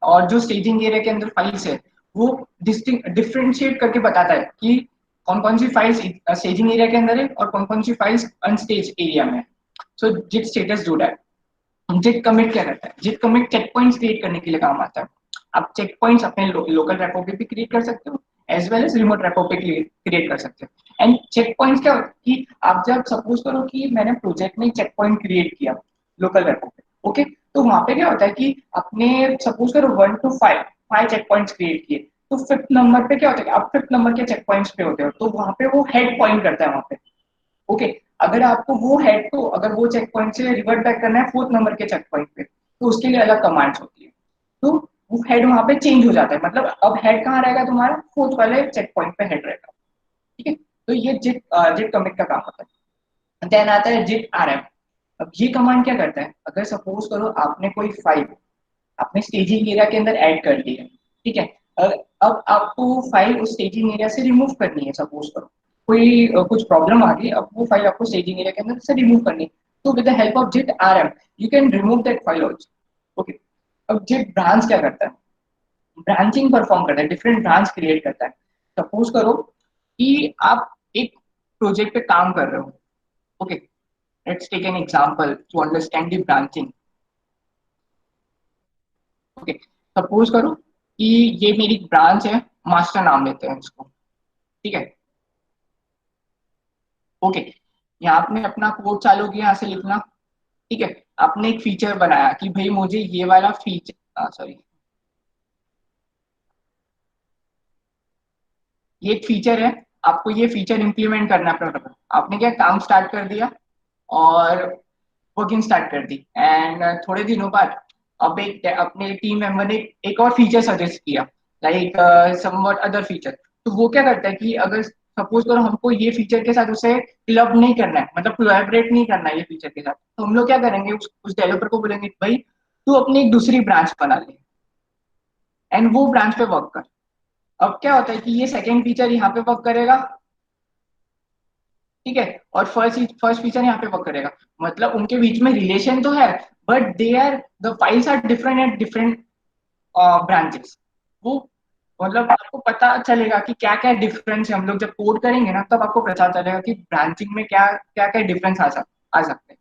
और जो स्टेजिंग एरिया के अंदर फाइल्स है, वो डिफरेंशिएट करके बताता है कि कौन कौन सी फाइल्स स्टेजिंग एरिया के अंदर है और कौन कौन सी फाइल्स अनस्टेज एरिया में है। So Git status do that. Git commit क्या करता है, Git commit check points create करने के लिए काम आता है। आप चेक पॉइंट्स अपने लोकल रेपो पे भी क्रिएट कर सकते हो, as well as remote repo पे क्रिएट कर सकते हो। एंड चेक पॉइंट्स क्या होता है कि आप जब सपोज करो कि मैंने प्रोजेक्ट में चेक पॉइंट क्रिएट किया लोकल रेपो पे, ओके, तो वहां पे क्या होता है कि अपने सपोज करो 1 to 5 5 चेक पॉइंट्स क्रिएट किए, तो फिफ्थ नंबर पे क्या होता है कि आप फिफ्थ नंबर के चेक पॉइंट्स पे होते हो, तो वहां पे वो हेड पॉइंट करता है वहां पे। ओके। अगर आपको वो हेड को अगर वो चेक पॉइंट से रिवर्ट बैक करना है फोर्थ नंबर के चेक पॉइंट पे, तो उसके लिए अलग कमांड्स होती है। तो वो हेड वहां पे चेंज हो जाता है, मतलब अब हेड कहाँ रहेगा, तुम्हारा फोर्थ वाले चेक पॉइंट पे हेड रहेगा। ठीक है। तो ये जिट कमिट का काम होता है। देन आता है जिट आरएम। अब ये कमांड क्या करता है, अगर सपोज करो आपने कोई फाइल अपने स्टेजिंग एरिया के अंदर ऐड कर दी है, ठीक है, अब आपको फाइल उस स्टेजिंग एरिया से रिमूव करनी है, सपोज करो कोई कुछ प्रॉब्लम आ गई, अब वो फाइल आपको स्टेजिंग एरिया के अंदर से रिमूव करनी है, तो with the help of Git R M you can remove that file also. Okay. अब जिट ब्रांच क्या करता है, ब्रांचिंग परफॉर्म करता है, डिफरेंट ब्रांच क्रिएट करता है। सपोज करो कि आप एक प्रोजेक्ट पे काम कर रहे हो, okay, let's take an example to understand the branching. Okay. Suppose करो कि ये मेरी ब्रांच है, मास्टर नाम लेते हैं इसको, ठीक है। ओके। यहाँ आपने अपना कोड चालू किया, यहाँ से लिखना, ठीक है। आपने एक फीचर बनाया कि भाई मुझे ये वाला फीचर, सॉरी, ये एक फीचर है, आपको ये फीचर इंप्लीमेंट करना पड़ेगा। आपने क्या काम स्टार्ट कर दिया और वर्किंग स्टार्ट कर दी, एंड थोड़े दिनों बाद अब एक अपने टीम मेंबर ने एक और फीचर सजेस्ट किया, लाइक समवट अदर फीचर। तो वो क्या करता है कि अगर सपोज करो हमको ये फीचर के साथ उसे क्लब नहीं करना है, मतलब कोलैबोरेट नहीं करना है ये फीचर के साथ, तो हम लोग क्या करेंगे, उस डेवलपर को बोलेंगे भाई तू अपनी एक दूसरी ब्रांच बना ले एंड वो ब्रांच पे वर्क कर। अब क्या होता है कि ये सेकेंड फीचर यहाँ पे वर्क करेगा, ठीक है, और फर्स्ट फीचर यहाँ पे वर्क करेगा, मतलब उनके बीच में रिलेशन तो है, but they are the files are different at different branches. वो मतलब आपको पता चलेगा कि क्या क्या डिफरेंस है, हम लोग जब कोड करेंगे ना तब आपको पता चलेगा कि ब्रांचिंग में क्या क्या क्या डिफरेंस आ सकते हैं।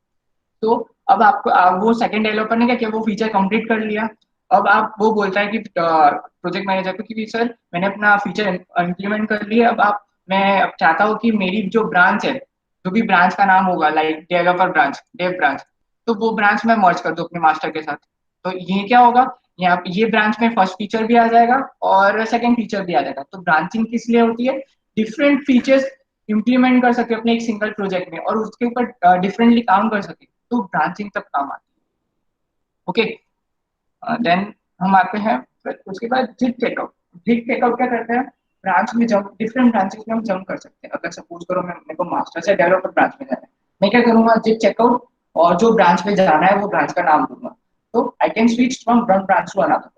तो अब आपको वो सेकंड डेवलपर ने क्या किया, वो फीचर कंप्लीट कर लिया। अब आप वो बोलता है कि प्रोजेक्ट मैनेजर को कि सर मैंने अपना फीचर इम्प्लीमेंट कर लिया, अब आप मैं अब चाहता हूँ कि मेरी जो ब्रांच है, जो भी ब्रांच का नाम होगा, like developer branch, dev branch, तो वो ब्रांच में मर्ज कर दो अपने मास्टर के साथ। तो ये क्या होगा, यहाँ पे ये ब्रांच में फर्स्ट फीचर भी आ जाएगा और सेकंड फीचर भी आ जाएगा। तो ब्रांचिंग किस लिए होती है, डिफरेंट फीचर्स इंप्लीमेंट कर सके अपने एक सिंगल प्रोजेक्ट में और उसके ऊपर डिफरेंटली काम कर सके, तो ब्रांचिंग तक काम आती है। ओके। देन हम आते हैं फिर उसके बाद जिट चेकआउट। जिट चेकआउट क्या करते हैं, ब्रांच में जब डिफरेंट ब्रांचेस में हम जंप कर सकते हैं। अगर सपोज करो मैं मेरे को मास्टर से डेवलपर ब्रांच में जाना है, मैं क्या करूंगा, जिट चेकआउट, और जो ब्रांच पे जाना है वो ब्रांच का नाम दूंगा। तो I can switch from one branch to another.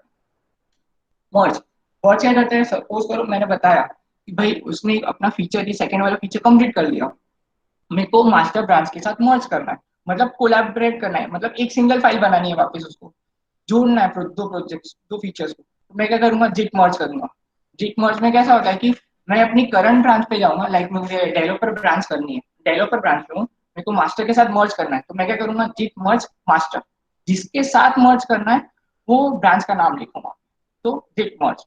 Merge, merge क्या करते हैं, सपोज करो मैंने बताया कि भाई उसने अपना फीचर, ये सेकंड वाला फीचर कंप्लीट कर लिया, मेरे को मास्टर ब्रांच के साथ मर्ज करना है, मतलब कोलैबोरेट करना है, मतलब एक सिंगल फाइल बनानी है, वापस उसको जोड़ना है, दो प्रोजेक्ट्स, दो फीचर्स को। तो मैं क्या करूंगा, जिट मर्ज करूंगा। जिट मर्ज में कैसा होता है कि मैं अपनी करंट ब्रांच पे जाऊंगा, लाइक मुझे डेवलपर ब्रांच करनी है, डेवलपर ब्रांच में हूँ, मेरे को मास्टर के साथ मर्ज करना है, तो मैं क्या करूंगा, जिट मर्ज मास्टर, जिसके साथ मर्ज करना है वो ब्रांच का नाम लिखूंगा, तो जिट मर्ज।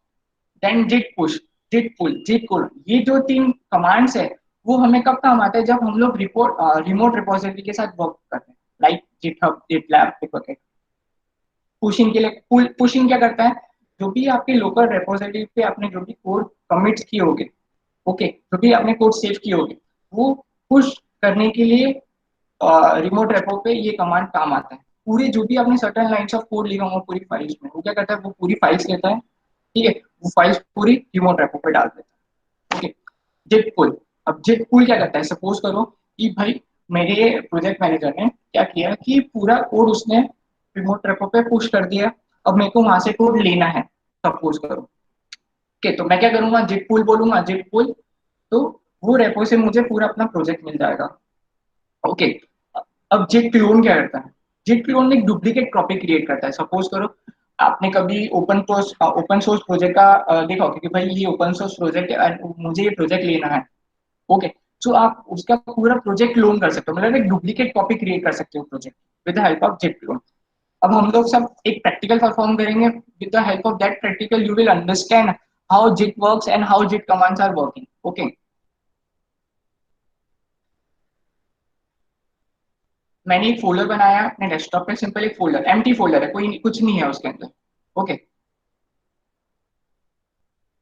देन जिट पुश, जिट पुल, जिट पुल, ये जो तीन कमांड्स है वो हमें कब काम आते हैं, जब हम लोग रिमोट रिपोजिटरी के साथ वर्क करते हैं, लाइक जिटहब, जिटलैब वगैरह। पुशिंग के लिए, पुशिंग क्या करता है, जो भी आपके लोकल रिपोजिटरी पे आपने जो भी कोड कमिट्स किए होंगे, ओके, जो भी आपने कोड सेव किए होंगे, वो पुश करने के लिए रिमोट रेपो पे ये कमांड काम आता है। पूरी जो भी आपने सर्टेन लाइंस ऑफ कोड लिखा होगा पूरी फाइल्स में, वो क्या करता है, वो पूरी फाइल्स लेता है, ठीक है, वो फाइल्स पूरी रिमोट रेपो पे डाल देता है, ओके। जेट पुल, अब जेट पुल क्या करता है, सपोज करो कि भाई मेरे प्रोजेक्ट मैनेजर ने क्या किया कि पूरा कोड उसने रिमोट रेपो पे पुश कर दिया, अब मेरे को वहां से कोड लेना है, सपोज करो, ओके, तो मैं क्या करूंगा, जिट पुल बोलूंगा, जिट पुल, तो वो रेपो से मुझे पूरा अपना प्रोजेक्ट मिल जाएगा, ओके। अब जिट क्लोन क्या करता है, जिट क्लोन एक डुप्लीकेट कॉपी क्रिएट करता है, सपोज करो आपने कभी ओपन सोर्स प्रोजेक्ट का देखा होगा कि भाई ये ओपन सोर्स प्रोजेक्ट है और मुझे ये प्रोजेक्ट लेना है, ओके, तो आप उसका पूरा प्रोजेक्ट क्लोन कर सकते हो, मतलब एक डुप्लीकेट कॉपी क्रिएट कर सकते हो project with the help of Git clone. अब हम लोग सब एक प्रैक्टिकल परफॉर्म करेंगे, with the help of that practical you will understand how Git works and how Git commands are working, okay. मैंने एक फोल्डर बनाया है अपने डेस्कटॉप पे, सिंपल एक फोल्डर, एम्प्टी फोल्डर है, कोई कुछ नहीं है उसके अंदर, ओके,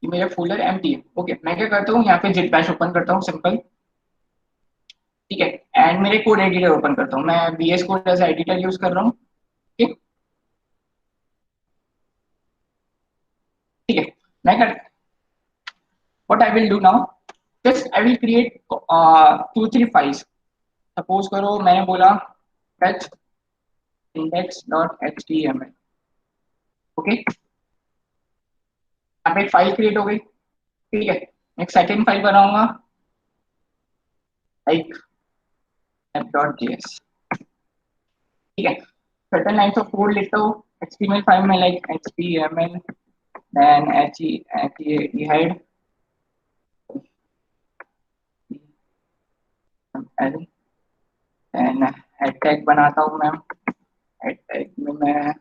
ये मेरा फोल्डर एम्प्टी है, ओके। मैं क्या करता हूँ, यहाँ पे जिट बैश ओपन करता हूँ, सिंपल, ठीक है, एंड मेरे कोड एडिटर ओपन करता हूँ, मैं VS code as editor use कर रहा हूँ, ठीक, ठीक है। मैं कर what I will do now, just I will create 2 3 files, suppose करो मैंने बोला fetch index.html, ओके, यहाँ पे एक फाइल क्रिएट हो गई, ठीक है। एक सेकेंड फाइल बनाऊंगा, लाइक app.js, ठीक है, certain lines of code लिखता हूँ HTML फाइल में, like HTML, then he head, then head tag बनाता हूँ मैं, हेड टैग में मैं,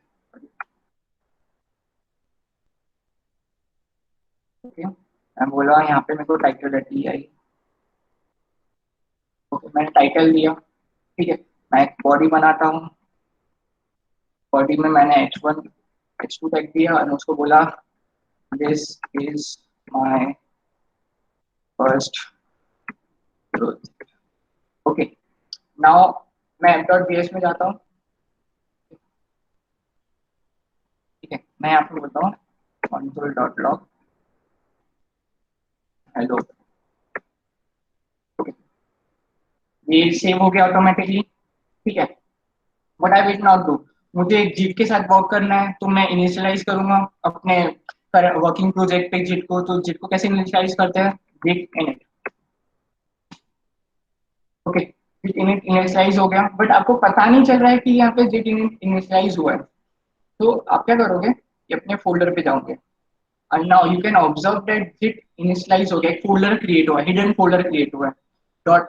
ओके, मैं बोला यहाँ पे मेरे को टाइटल टी आई, ओके, मैंने टाइटल दिया, ठीक है। मैं एक बॉडी बनाता हूँ, बॉडी में मैंने H2 टैग दिया और उसको बोला this is my first project, okay. Now मैं app.js में जाता हूँ, ठीक है, मैं यहाँ पे बोलता हूँ console.log हेलो, ओके, ये सेव हो गया ऑटोमेटिकली, ठीक है। What I will not do, मुझे एक जिट के साथ वर्क करना है, तो मैं इनिशियलाइज करूंगा अपने वर्किंग प्रोजेक्ट पे जिट को, तो जिट को कैसे इनिशियलाइज करते हैं, जिट इनिट, ओके, जिट इनिट इनिशियलाइज हो गया, बट आपको पता नहीं चल रहा है कि यहाँ पे जिट इनिट इनिशियलाइज हुआ है, तो आप क्या करोगे कि अपने फोल्डर पे जाओगे, and now you can observe that git initialize हो गया, एक फोल्डर क्रिएट हुआ है, हिडन फोल्डर क्रिएट हुआ है, डॉट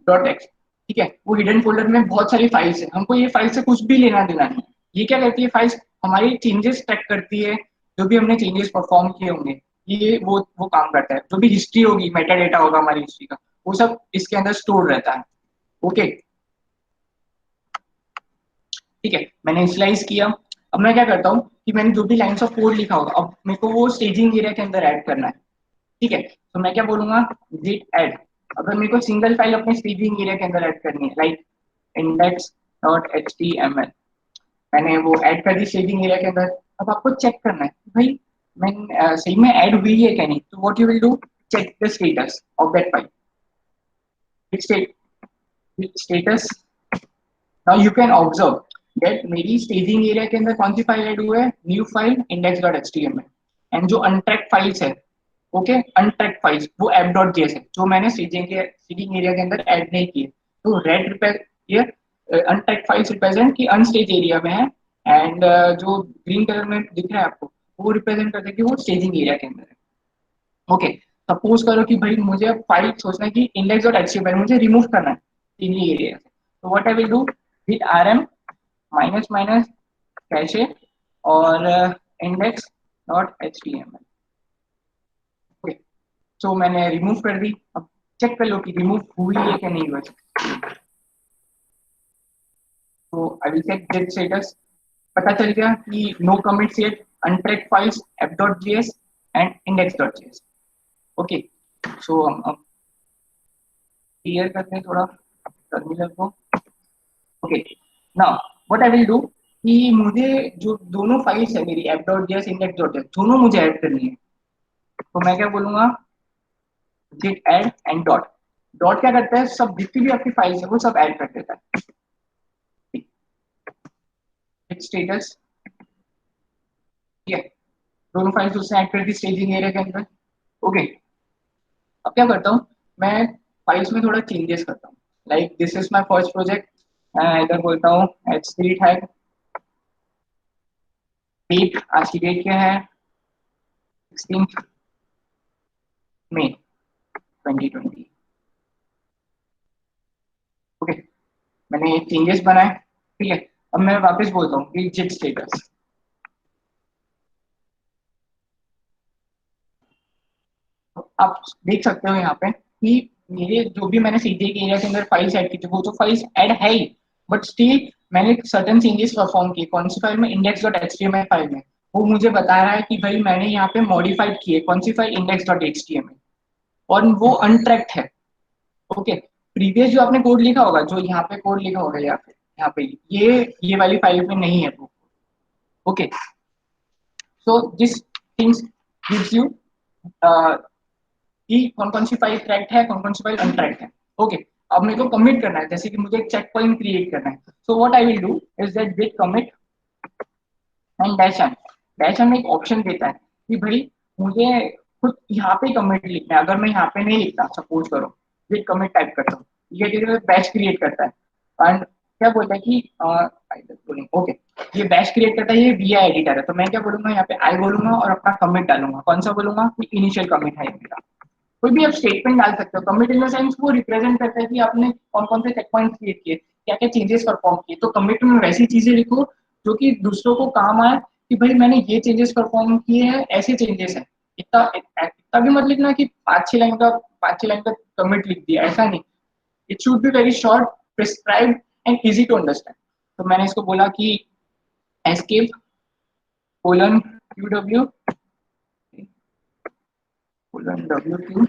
डॉट एक्स, ठीक है। वो हिडन फोल्डर में बहुत सारी फाइल्स है, हमको ये फाइल से कुछ भी लेना देना नहीं, ये क्या करती है, फाइल्स हमारी चेंजेस ट्रैक करती है, जो भी हमने चेंजेस परफॉर्म किए होंगे, ये वो काम करता है, जो भी हिस्ट्री होगी, मेटा डेटा होगा हमारी हिस्ट्री का, वो सब इसके अंदर स्टोर रहता है, ओके, ठीक है। मैंने इनिशियलाइज किया, अब मैं क्या करता हूँ कि मैंने जो भी लाइन्स ऑफ कोड लिखा होगा, अब मेरे को वो स्टेजिंग एरिया के अंदर ऐड करना है, ठीक है, तो मैं क्या बोलूंगा, git add, अगर मेरे को सिंगल फाइल अपने स्टेजिंग एरिया के अंदर ऐड करनी है, लाइक index.html, मैंने वो ऐड कर दी स्टेजिंग एरिया के अंदर, अब आपको चेक करना है कि भाई मैं सही में ऐड हुई है क्या नहीं, तो what you will do, check the status of that file, status, now you can observe that मेरी स्टेजिंग एरिया के अंदर कौन सी फाइल ऐड हुआ है, न्यू फाइल index.html, एंड जो अनट्रैक्ड फाइल्स है, ओके, अनट्रैक्ड फाइल्स वो app.js है जो मैंने स्टेजिंग एरिया के अंदर ऐड नहीं किए। तो रेड ये अनट्रैक्ड फाइल्स रिप्रेजेंट की अनस्टेज एरिया में है, एंड जो ग्रीन कलर में दिख रहा है आपको वो रिप्रेजेंट करता है कि वो स्टेजिंग एरिया के अंदर है। ओके, सपोज करो कि भाई मुझे अब फाइल सोचना है कि index.html मुझे रिमूव करना है स्टेजिंग एरिया से, तो what I will do, with rm minus minus cache और index.html। ओके, सो मैंने रिमूव कर दी। अब चेक कर लो कि रिमूव हुई है कि नहीं हुई। तो I will check that status, पता चल गया कि no commits yet, untracked files app.js and index.js। Okay, so हम क्लियर करते हैं थोड़ा टर्मिनल को। Okay, now what I will do कि मुझे जो दोनों फाइल्स है मेरी app.js index.js दोनों मुझे ऐड करनी है। तो मैं क्या बोलूंगा, git add and dot. Dot क्या करता है, सब जितनी भी आपकी फाइल्स है वो सब ऐड कर देता है। स्टेटस, ठीक है, दोनों फाइल्स उसने ऐड कर दी स्टेजिंग एरिया के अंदर। ओके, अब क्या करता हूँ मैं, फाइल्स में थोड़ा चेंजेस करता हूँ। Like this is my first project, मैं इधर बोलता हूँ h3 टैग, डेट, आज की डेट क्या है, 16 मई 2020। ओके, मैंने चेंजेस बनाए, ठीक है। अब मैं वापस बोलता हूँ कि जिट स्टेटस, आप देख सकते हो यहाँ पे कि मेरे जो भी मैंने सीधे के एरिया के अंदर फाइल्स ऐड की थी वो तो फाइल्स ऐड है ही, बट स्टिल मैंने सर्टेन चेंजेस परफॉर्म किए। कौन सी फाइल में, index.html फाइल में, वो मुझे बता रहा है कि भाई मैंने यहाँ पे मॉडिफाइड किए कौन सी फाइल, index.html, और वो अनट्रैक्ड है। ओके, प्रीवियस जो आपने कोड लिखा होगा, जो यहाँ पे कोड लिखा होगा यहाँ पे ये वाली फाइल में नहीं है वो। Okay, so this things gives you कि कौन कौन सी फाइल ट्रैक्ड है, कौन कौन सी फाइल अनट्रैक्ड है। ओके, अब मेरे को कमिट करना है, जैसे कि मुझे एक चेक पॉइंट क्रिएट करना है। So what I will do is that git commit and dash n एक ऑप्शन देता है कि भाई मुझे खुद यहाँ पे कमिट लिखना है। अगर मैं यहाँ पे नहीं लिखता, सपोज करो git commit टाइप करता हूँ, ये धीरे बैच क्रिएट करता है एंड क्या बोलता है कि ओके, ये बैच क्रिएट करता है, ये वीआई एडिटर है। तो मैं क्या बोलूंगा, यहाँ पे आई बोलूंगा और अपना कमिट डालूंगा। कौन सा बोलूंगा, कि इनिशियल कमिट है मेरा। कोई भी आप स्टेटमेंट डाल सकते हो। कमिट इन द सेंस वो रिप्रेजेंट करता है कि आपने कौन कौन से चेक पॉइंट क्रिएट किए, क्या क्या चेंजेस परफॉर्म किए। तो कमिट में वैसी चीजें लिखो जो कि दूसरों को काम आए कि भाई मैंने ये चेंजेस परफॉर्म किए हैं, ऐसे चेंजेस हैं। इतना इतना भी मत लिखना कि 5-6 लाइन का कमिट लिख दिया, ऐसा नहीं। It should be very short, prescribed and easy to understand. तो मैंने इसको बोला कि escape colon qw colon wq,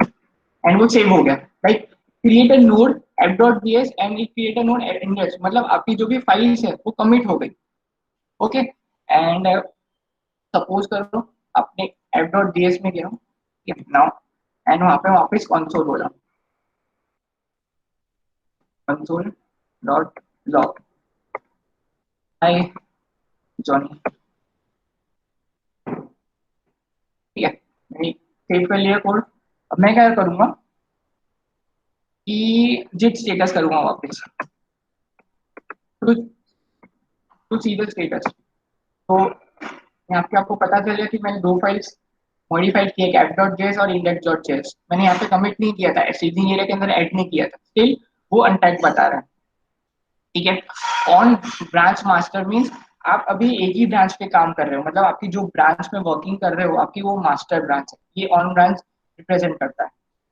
and वो सेव हो गया। Like create a node app.js and create a node index, मतलब आपकी जो भी फाइल्स है वो कमिट हो गई। ओके, एंड सपोज करो आपने app.js में गया नाउ, एंड वहां पे वापस कंसोल बोला, कंसोल डॉट लॉग, हाय जॉनी, ठीक है, मैंने सेव कर लिया कोड। अब मैं क्या करूंगा कि जिट स्टेटस करूंगा वापस, to to see the status. तो यहाँ पे आपको पता चल गया कि मैंने दो फाइल्स मॉडिफाइड किया, app.js और index.js। मैंने यहाँ पे कमिट नहीं किया था, स्टेजिंग एरिया के अंदर ऐड नहीं किया था, स्टिल वो अनटैग बता रहा है। ठीक है, ऑन ब्रांच मास्टर मीन्स आप अभी एक ही ब्रांच पे काम कर रहे हो, मतलब आपकी जो ब्रांच में वर्किंग कर रहे हो आपकी वो मास्टर ब्रांच है, ये ऑन ब्रांच रिप्रेजेंट करता है।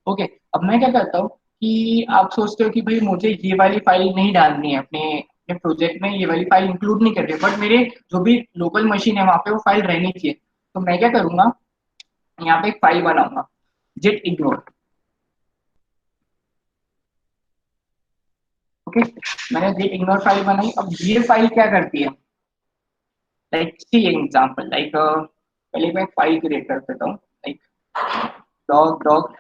ओके, अब मैं क्या करता हूँ कि आप सोचते हो कि भाई मुझे ये वाली फाइल नहीं डालनी है अपने अपने प्रोजेक्ट में, ये वाली फाइल इंक्लूड नहीं कर रही, बट मेरे जो भी लोकल मशीन है वहां पे वो फाइल रहनी चाहिए। तो मैं क्या करूंगा, यहाँ पे एक फाइल बनाऊंगा, जिट इग्नोर। ओके, मैंने जिट इग्नोर फाइल बनाई। अब ये फाइल क्या करती है, लाइक सी एग्जांपल, लाइक पहले मैं फाइल क्रिएट कर देता हूँ, like dog dog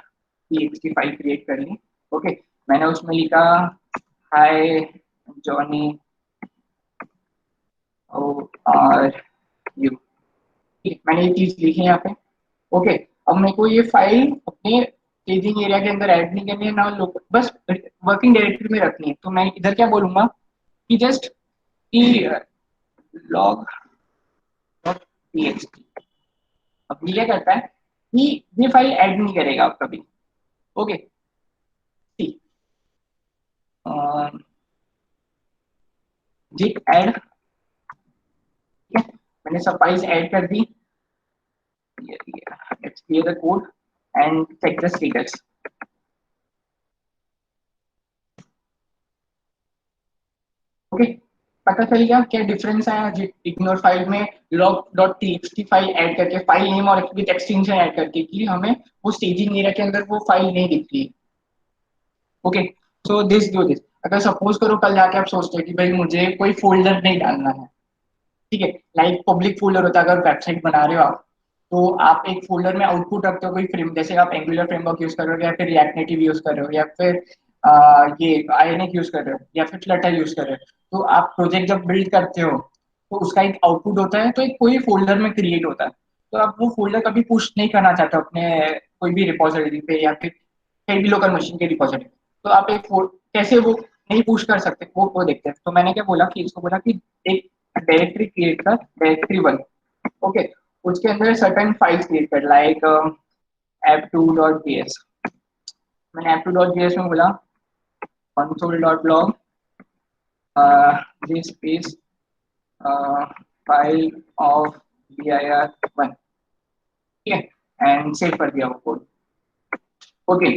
txt file create कर ली। ओके, मैंने उसमें लिखा हाय जॉनी, हाउ आर यू। मैंने ये चीज लिखी है यहाँ पे। ओके, अब मेरे को ये फाइल अपने staging एरिया के अंदर ऐड नहीं करनी है ना, लोग बस वर्किंग डायरेक्टरी में रखनी है। तो मैं इधर क्या बोलूंगा कि जस्ट कि log txt। अब ये क्या करता है कि ये फाइल ऐड नहीं करेगा आप कभी। ओके, ठीक। जिट ऐड, ठीक है, मैंने सब फाइल्स ऐड कर दी। Let's clear the code and check the status. Okay, पता चल गया क्या डिफरेंस है जिट इग्नोर फाइल में log dot txt file add करके, फाइल नेम और विद एक्सटेंशन ऐड करके, कि हमें वो स्टेजिंग एरिया के अंदर वो फाइल नहीं दिख रही। Okay, so this do this. अगर सपोज करो कल जाके आप सोचते हो कि भाई मुझे कोई फोल्डर नहीं डालना है, ठीक है, लाइक पब्लिक फोल्डर होता है अगर वेबसाइट बना रहे हो आप, तो आप एक फोल्डर में आउटपुट रखते हो कोई फ्रेम, जैसे आप एंगुलर फ्रेमवर्क यूज कर रहे हो या फिर रिएक्ट नेटिव यूज कर रहे हो या फिर ये आयोनिक यूज कर रहे हो या फिर फ्लटर यूज कर रहे हो। तो आप प्रोजेक्ट जब बिल्ड करते हो तो उसका एक आउटपुट होता है, तो एक कोई फोल्डर में क्रिएट होता है। तो आप वो फोल्डर कभी पुश नहीं करना चाहते अपने कोई भी रिपोजिटरी पे या फिर कहीं भी लोकल मशीन के रिपोजिटरी। तो आप एक कैसे वो नहीं पुश कर सकते वो देखते हैं। तो मैंने क्या बोला कि इसको बोला कि एक डायरेक्टरी क्रिएट कर, डायरेक्टरी वन। ओके, उसके अंदर सर्टेन फाइल्स क्रिएट कर, लाइक app2.js। मैंने app2.js में बोला console.log this is file of dir1, ठीक है, एंड सेव कर दिया वो कोड। ओके,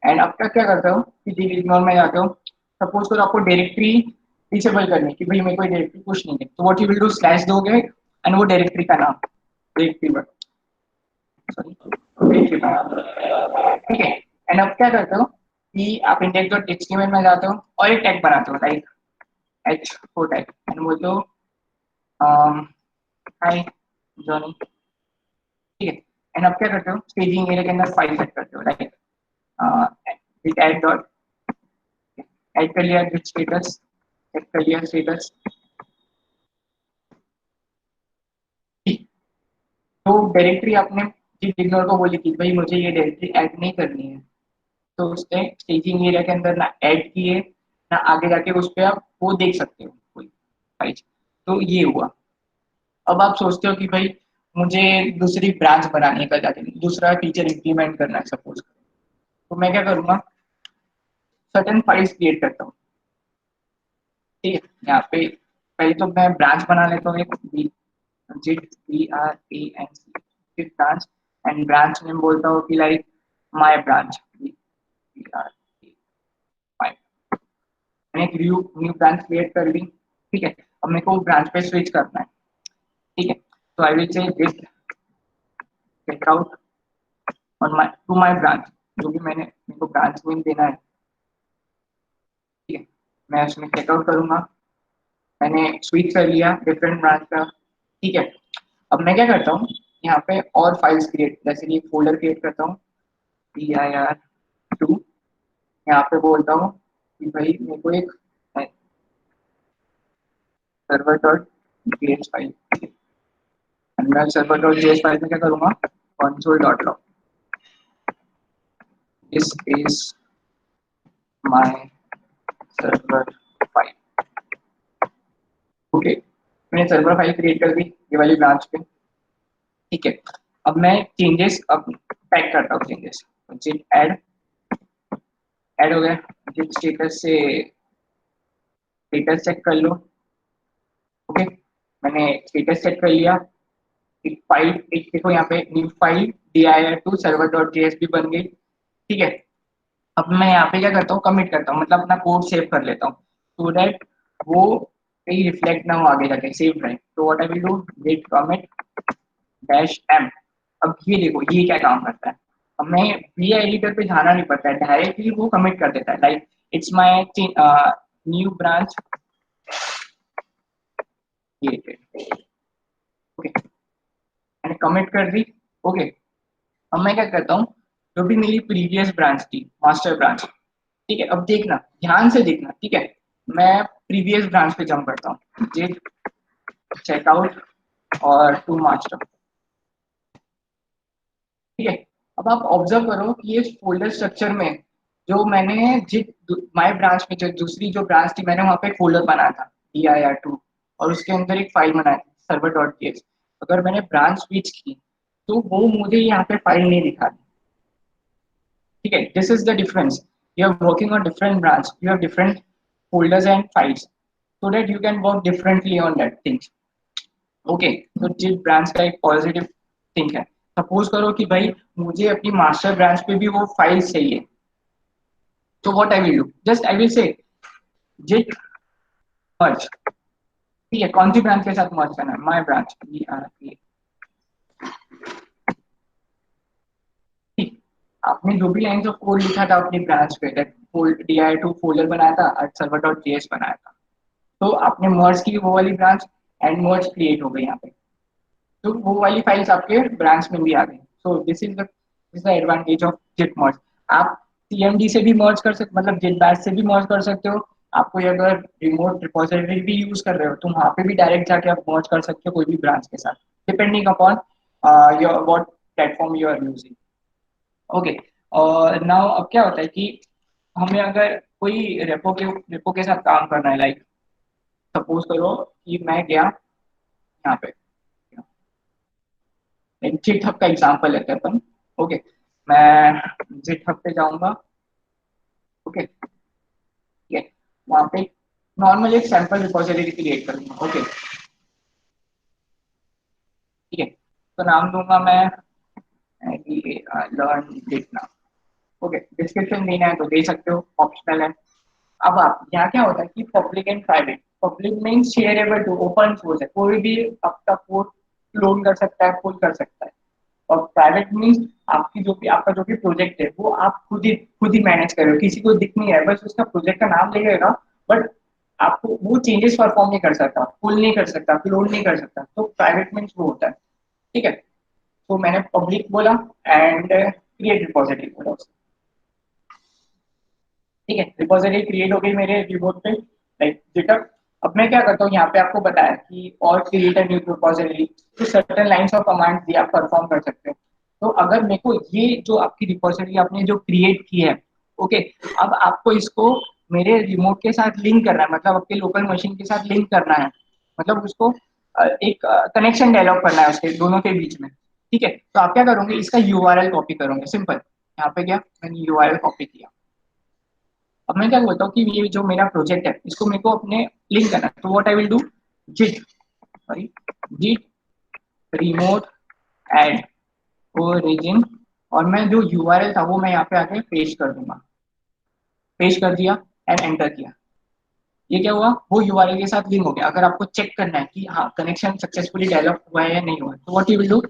एंड अब तक क्या करते हो कि जी इग्नोर में जाते हो। सपोज करो आपको डायरेक्टरी डिसेबल करनी कि भाई मेरे को डायरेक्टरी कुछ नहीं है, तो what you will do, slash दोगे एंड वो डायरेक्टरी का नाम, डायरेक्टरी वर्ड, सॉरी डायरेक्टरी का नाम, ठीक है। एंड अब क्या करते हो कि आप इंडेक्स डॉट एचटीएमएल में जाते हो और एक टैग बनाते हो, लाइक h4 टैग, एंड बोलते हो हाय जॉनी, ठीक है। एंड अब क्या करते हो, स्टेजिंग एरिया के अंदर फाइल सेट करते हो, like with add dot, add कर लिया विद स्टेटस, सेट कर लिया स्टेटस। तो डायरेक्टरी आपने जिस इग्नोर को बोली थी भाई मुझे ये डायरेक्टरी ऐड नहीं करनी है, तो उसने स्टेजिंग एरिया के अंदर ना ऐड किए ना आगे जाके उस पर आप वो देख सकते हो कोई फाइल। तो ये हुआ। अब आप सोचते हो कि भाई मुझे दूसरी ब्रांच बनानी है, कल जाके दूसरा फीचर इंप्लीमेंट करना है सपोज, तो मैं क्या करूंगा, सर्टेन फाइल्स क्रिएट करता हूँ, ठीक है। यहाँ पे पहले तो मैं ब्रांच बना लेता हूँ एक जिट branch, जिट ब्रांच, एंड ब्रांच में बोलता हूँ कि लाइक माय ब्रांच, माय, मैंने एक न्यू न्यू ब्रांच क्रिएट कर ली, ठीक है। अब मेरे को ब्रांच पे स्विच करना है, ठीक है। तो I will say this check out on my to my branch, जो भी मेरे को ब्रांच नेम देना है, ठीक है। मैं उसमें चेकआउट करूंगा, मैंने स्विच कर लिया डिफरेंट ब्रांच का, ठीक है। अब मैं क्या करता हूँ, यहाँ पे और फाइल्स क्रिएट, जैसे कि एक फोल्डर क्रिएट करता हूँ dir2, यहाँ पे बोलता हूँ कि भाई मेरे को एक सर्वर डॉट जेएस फाइल, मैं सर्वर डॉट जेएस फाइल में क्या करूँगा, console dot log, this is my server file. Okay, मैंने सर्वर फाइल क्रिएट कर दी ये वाली ब्रांच पे, ठीक है। अब मैं चेंजेस अब पैक करता हूँ, चेंजेस जिट ऐड हो गया, जिट स्टेटस से स्टेटस चेक कर लो। ओके, मैंने स्टेटस सेट कर लिया, एक फाइल, एक देखो यहाँ पे new file dir2 server dot JS भी बन गई, ठीक है। अब मैं यहाँ पे क्या करता हूँ, कमिट करता हूँ, मतलब अपना कोड सेव कर लेता हूँ, सो दैट वो कहीं रिफ्लेक्ट ना हो आगे जाके, सेव रहे। तो what I will do, git commit -m। अब ये देखो ये क्या काम करता है, हमें वी एडिटर पे जाना नहीं पड़ता है, डायरेक्टली वो कमिट कर देता है, like it's my new branch created, okay, मैंने कमिट कर दी। ओके, अब मैं क्या करता हूँ, जो भी मेरी प्रीवियस ब्रांच थी मास्टर ब्रांच, ठीक है, अब देखना, ध्यान से देखना, ठीक है। मैं प्रीवियस ब्रांच पे जंप करता हूँ, जिट चेकआउट और टू मास्टर, ठीक है। अब आप ऑब्जर्व करो कि ये फोल्डर स्ट्रक्चर में जो मैंने जिट माय ब्रांच में जो दूसरी जो ब्रांच थी, मैंने वहाँ पे एक फोल्डर बनाया था dir2, और उसके अंदर एक फाइल बनाई थी सर्वर डॉट टीएक्स। अगर मैंने ब्रांच स्विच की तो वो मुझे यहाँ पे फाइल नहीं दिखा, ठीक है। This is the difference, you are working on different branch, you have different folders and files, so that you can work differently on that things, okay. तो जिस ब्रांच का एक पॉजिटिव थिंग है, सपोज करो कि भाई मुझे अपनी मास्टर ब्रांच पे भी वो फाइल चाहिए, तो what I will do, just I will say Git मर्ज, ठीक है। कौन सी ब्रांच के साथ मर्ज करना है, माय ब्रांच, ठीक। आपने जो भी लाइंस ऑफ कोड लिखा था अपनी ब्रांच पे, दैट फोल्ड dir2 फोल्डर बनाया था और सर्वर डॉट जेएस बनाया था, तो आपने मर्ज की वो वाली ब्रांच, एंड मर्ज क्रिएट हो गई यहाँ पे, तो वो वाली फाइल्स आपके ब्रांच में भी आ गई। So this the advantage of Git merge. आप सीएमडी से भी मर्ज कर सकते, मतलब जिट बैश से भी मर्ज कर सकते हो। आपको ये अगर रिमोट रिपोजिटरी भी यूज कर रहे हो तो वहाँ पे भी डायरेक्ट जाके आप मर्ज कर सकते हो कोई भी ब्रांच के साथ, depending upon your what platform you are using, okay. और नाउ अब क्या होता है कि हमें अगर कोई रेपो के साथ काम करना है, लाइक सपोज करो कि मैं गया यहाँ पे, जिट हब का एग्जांपल लेते हैं अपन, ओके। मैं जिट हब पे जाऊंगा, ओके, ठीक है। वहाँ पे नॉर्मल एक सैंपल रिपोजिटरी क्रिएट करूंगा, ओके, ठीक है। तो नाम दूंगा मैं लर्न जिट नाम, ओके। डिस्क्रिप्शन देना है तो दे सकते हो, ऑप्शनल है। अब आप यहाँ क्या होता है कि public and private, public means shareable to, open source है, कोई भी आपका कोड क्लोन कर सकता है, पुल कर सकता है। और प्राइवेट मीन्स आपका जो भी प्रोजेक्ट है वो आप खुद ही मैनेज कर रहे हो, किसी को दिख नहीं है, बस उसका प्रोजेक्ट का नाम लिखेगा, बट आपको वो चेंजेस परफॉर्म नहीं कर सकता, पुल नहीं कर सकता, क्लोन नहीं कर सकता, तो प्राइवेट मीन्स वो होता है, ठीक है। तो मैंने पब्लिक बोला एंड क्रिएट रिपोजिटरी बोला, ठीक है। रिपोजिटरी क्रिएट हो गई मेरे रिमोट पे, लाइक गिटहब। अब मैं क्या करता हूँ, यहाँ पे आपको बताया कि और क्रिएट अ न्यू रिपोजिटरी, तो सर्टेन लाइंस ऑफ कमांड भी आप परफॉर्म कर सकते हो। तो अगर मेरे को ये जो आपकी रिपोजिटरी आपने जो क्रिएट की है, ओके, अब आपको इसको मेरे रिमोट के साथ लिंक करना है, मतलब आपके लोकल मशीन के साथ लिंक करना है, मतलब उसको एक कनेक्शन डेवलप करना है उसके दोनों के बीच में, ठीक है। तो आप क्या करोगे, इसका यूआरएल कॉपी करोगे, सिंपल। यहाँ पे क्या मैंने यूआरएल कॉपी किया। अब मैं क्या बोलता हूँ कि ये जो मेरा प्रोजेक्ट है इसको मेरे को अपने लिंक करना है, तो what I will do, Git sorry Git remote add origin, और मैं जो यूआरएल था वो मैं यहाँ पे आके पेस्ट कर दूंगा, पेस्ट कर दिया एंड एंटर किया। ये क्या हुआ, वो यूआरएल के साथ लिंक हो गया। अगर आपको चेक करना है कि हाँ कनेक्शन सक्सेसफुली डेवलप हुआ है या नहीं हुआ, तो what you will do,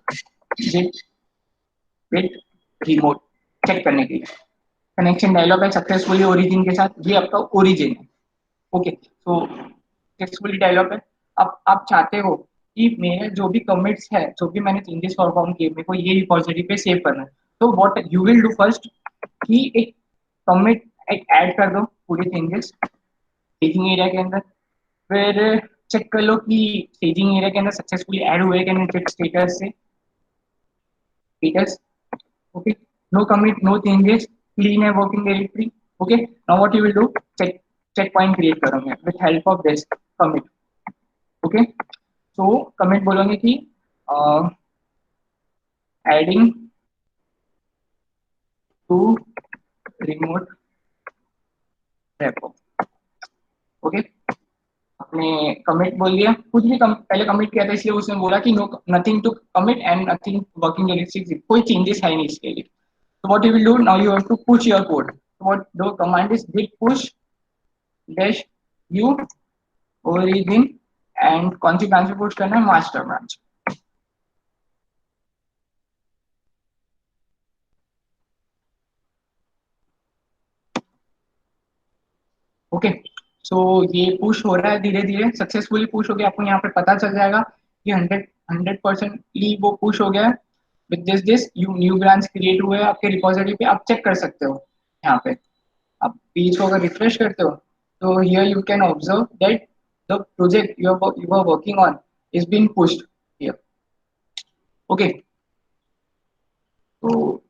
Git with remote, check करने के लिए कनेक्शन डेवलप है सक्सेसफुली ओरिजिन के साथ, ये आपका ओरिजिन है, ओके। तो सक्सेसफुली डेवलप है। अब आप चाहते हो कि मेरे जो भी कमिट्स है, जो भी मैंने चेंजेस परफॉर्म किए, मेरे को ये रिपोजिटरी पे सेव करना है, तो what you will do first, कि एक कमिट एक ऐड कर दो पूरे चेंजेस स्टेजिंग एरिया के अंदर, फिर चेक कर लो कि स्टेजिंग एरिया के अंदर सक्सेसफुली ऐड हुए कि नहीं, चेक स्टेटस से, status, okay, no commit, no changes, clean a working directory, okay। Now what you will do, checkpoint create करोगे with help of this commit, okay। so commit बोलोगे कि adding to remote repo, okay। आपने commit बोल दिया, कुछ भी पहले commit किया था इसलिए उसने बोला कि no nothing to commit and nothing working directory, कोई चेंजेस है नहीं इसके लिए। So what you will do now, you have to push your code. What the command is, git push dash u origin and कौन सी branch पे push करना है, master branch, okay. सो ये पुश हो रहा है धीरे धीरे, सक्सेसफुली पुश हो गया, आपको यहाँ पे पता चल जाएगा कि 100% वो पुश हो गया है। With this you new branch create हुए आपके रिपोजिटरी पे, आप चेक कर सकते हो यहाँ पे, आप पेज को अगर रिफ्रेश करते हो तो here you can observe that the project you are working on is being pushed here. Okay, तो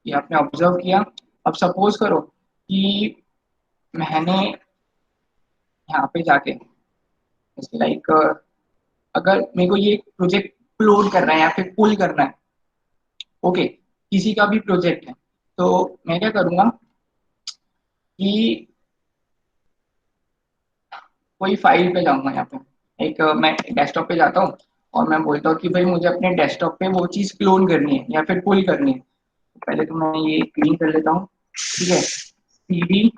ये आपने ऑब्जर्व किया। अब सपोज करो कि मैंने यहाँ पे जाके लाइक अगर मेरे को ये प्रोजेक्ट अपलोड करना है या फिर पुल करना है, ओके, किसी का भी प्रोजेक्ट है, तो मैं क्या करूँगा कि कोई फाइल पे जाऊँगा, यहाँ पे मैं डेस्कटॉप पे जाता हूँ और मैं बोलता हूँ कि भाई मुझे अपने डेस्कटॉप पे वो चीज़ क्लोन करनी है या फिर पुल करनी है। तो पहले तो मैं ये क्लीन कर लेता हूँ, ठीक है। cd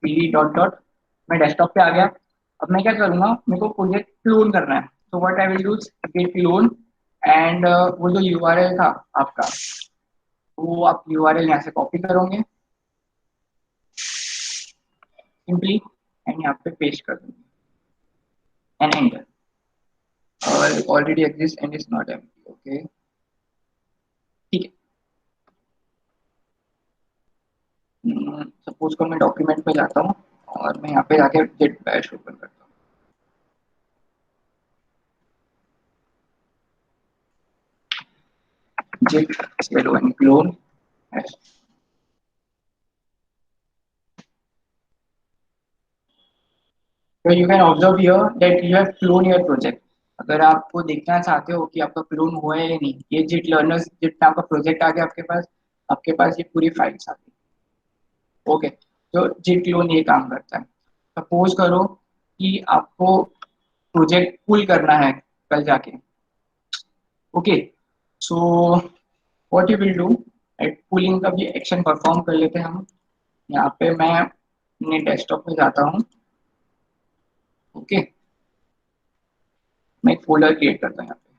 cd डॉट डॉट, मैं डेस्कटॉप पे आ गया। अब मैं क्या करूँगा, मेरे को प्रोजेक्ट क्लोन करना है, तो what I will do, Git clone and वो जो यूआरएल था आपका, वो आप यूआरएल यहाँ से कॉपी करोगे सिंपली एंड यहाँ पे पेस्ट कर दूंगा and enter. Already exist and is not empty, okay, ठीक है। सपोज को मैं डॉक्यूमेंट पे जाता हूँ और मैं यहाँ पे जाके जेट बैश ओपन करता हूँ। Jet clone clone, so you can observe here that you have clone your project। अगर आपको देखना चाहते हो कि आपका क्लोन हुआ है या नहीं, ये जिट लर्नर्स जिट नाम का प्रोजेक्ट आ गया आपके पास ये पूरी फाइल्स आ गई। ओके, तो जिट क्लोन ये काम करता है। सपोज करो कि आपको प्रोजेक्ट पुल करना है कल जाके, okay, so what you will do, at pulling का भी एक्शन परफॉर्म कर लेते हैं हम। यहाँ पे मैं अपने डेस्कटॉप में जाता हूँ, ओके, मैं एक फोल्डर क्रिएट करता हूँ यहाँ पे।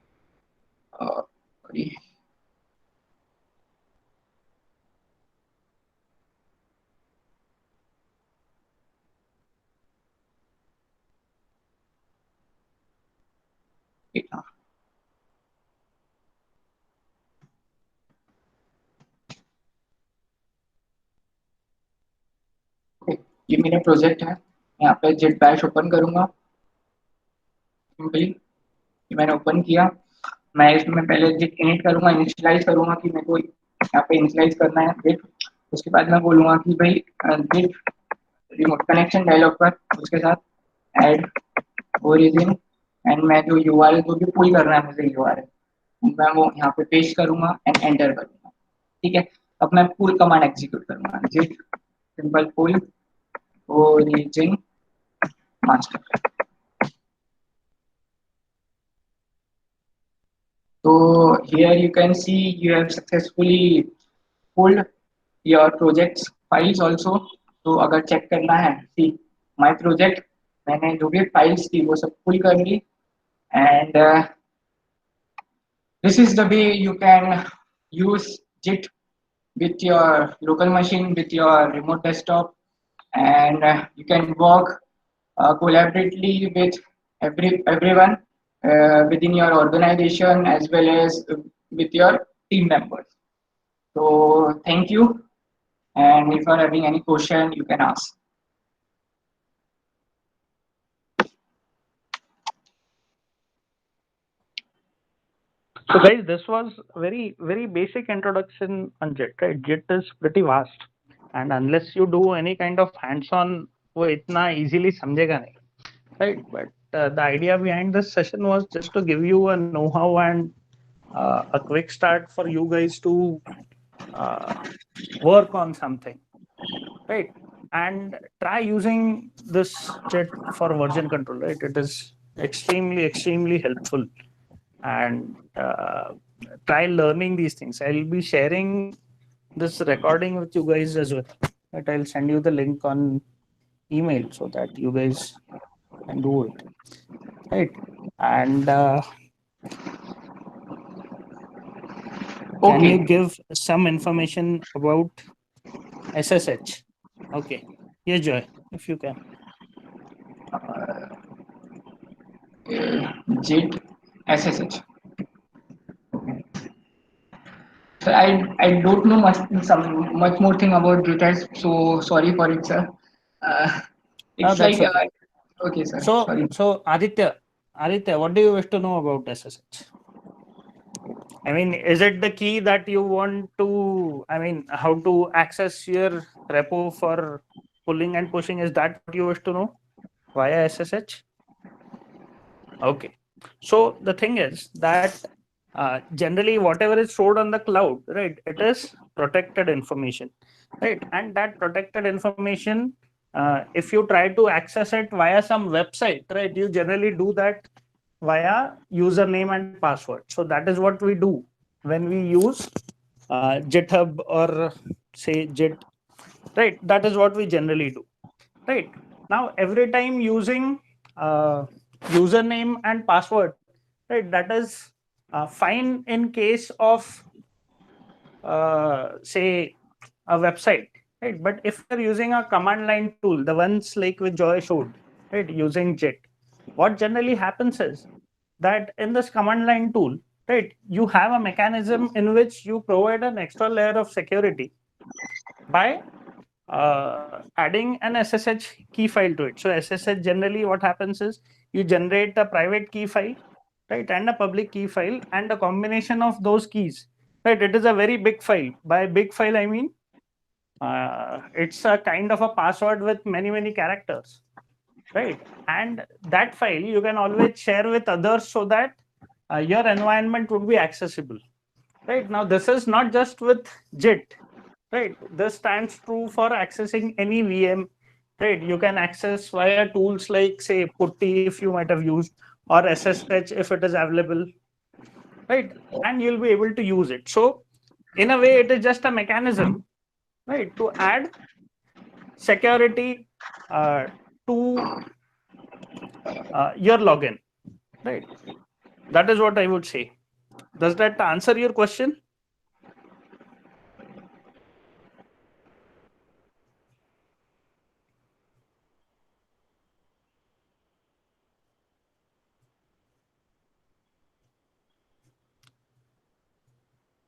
ओके, ये मेरा प्रोजेक्ट है। यहाँ पे जेट बैश ओपन करूंगा सिंपली, ये मैंने ओपन किया। मैं इसमें पहले जेट इनिट करूंगा, इनिशियलाइज करूंगा कि मेरे को यहाँ पे इनिशियलाइज करना है जेट। उसके बाद मैं बोलूंगा कि भाई जेट रिमोट कनेक्शन डायलॉग पर उसके साथ ऐड ओरिजिन एंड मैं जो यूआरएल जो भी पुल करना है मुझे यूआरएल मैं वो यहाँ पे पेस्ट करूंगा एंड एंटर करूंगा, ठीक है। अब मैं पुल कमांड एग्जीक्यूट करूंगा, jet simple pull origin master। So here you can see you have successfully pulled your projects files also। तो अगर चेक करना है, see my project, मैंने जो भी फाइल्स थी वो सब पुल कर ली and this is the way you can use JIT with your local machine, with your remote desktop, and you can work collaboratively with everyone within your organization as well as with your team members. So thank you, and if you are having any question, you can ask. So guys, this was very basic introduction on JIT, right? JIT is pretty vast, and unless you do any kind of hands-on, वो इतना easily समझेगा नहीं, right? But the idea behind this session was just to give you a know-how and a quick start for you guys to uh, work on something, right? And try using this JIT for version control, right? It is extremely helpful, and try learning these things. I'll be sharing this recording with you guys as well. But I'll send you the link on email so that you guys can do it, right? And can you give some information about SSH? Okay, yes, Joy, if you can. JIT SSH. So I don't know much more thing about JIT, so sorry for it, sir. Uh, it's That's like okay. okay, sir. So, Sorry. so Aditya, what do you wish to know about SSH? I mean, is it the key that you want to, I mean, how to access your repo for pulling and pushing? Is that what you wish to know via SSH? Okay. So the thing is that generally whatever is stored on the cloud, right, it is protected information, right? And that protected information, if you try to access it via some website, right, you generally do that via username and password. So that is what we do when we use GitHub or say JIT, right? That is what we generally do, right? Now every time using username and password, right, that is fine in case of say a website, right? But if you're using a command line tool, the ones like with Joy showed, right, using JIT, what generally happens is that in this command line tool, right, you have a mechanism in which you provide an extra layer of security by adding an SSH key file to it. So SSH generally what happens is you generate a private key file, right, and a public key file, and a combination of those keys, right? It is a very big file. By big file, I mean it's a kind of a password with many characters, right? And that file you can always share with others so that your environment would be accessible, right? Now this is not just with JIT, right? This stands true for accessing any VM, right? You can access via tools like say Putty, if you might have used, or SSH if it is available, right? And you'll be able to use it. So in a way it is just a mechanism, right, to add security to your login, right? That is what I would say. Does that answer your question?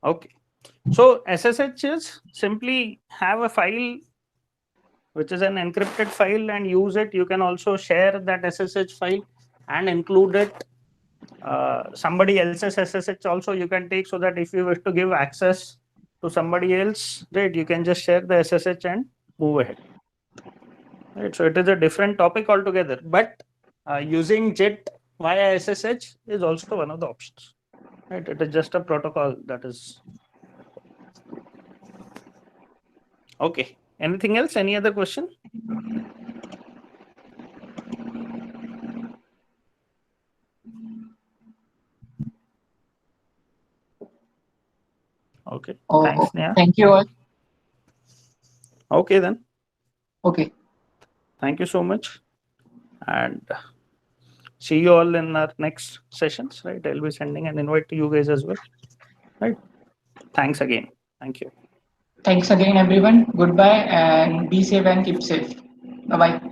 Okay. So SSH is simply have a file which is an encrypted file and use it. You can also share that SSH file and include it somebody else's SSH also you can take, so that if you wish to give access to somebody else, right, you can just share the SSH and move ahead. Right. So it is a different topic altogether, but using JIT via SSH is also one of the options. Right. It is just a protocol that is okay. Anything else? Any other question? Okay. Thanks, Neha. Thank you all. Okay then. Okay. Thank you so much, and see you all in our next sessions. Right. I'll be sending an invite to you guys as well. Right. Thanks again. Thank you. Thanks again, everyone. Goodbye and be safe and keep safe. Bye bye.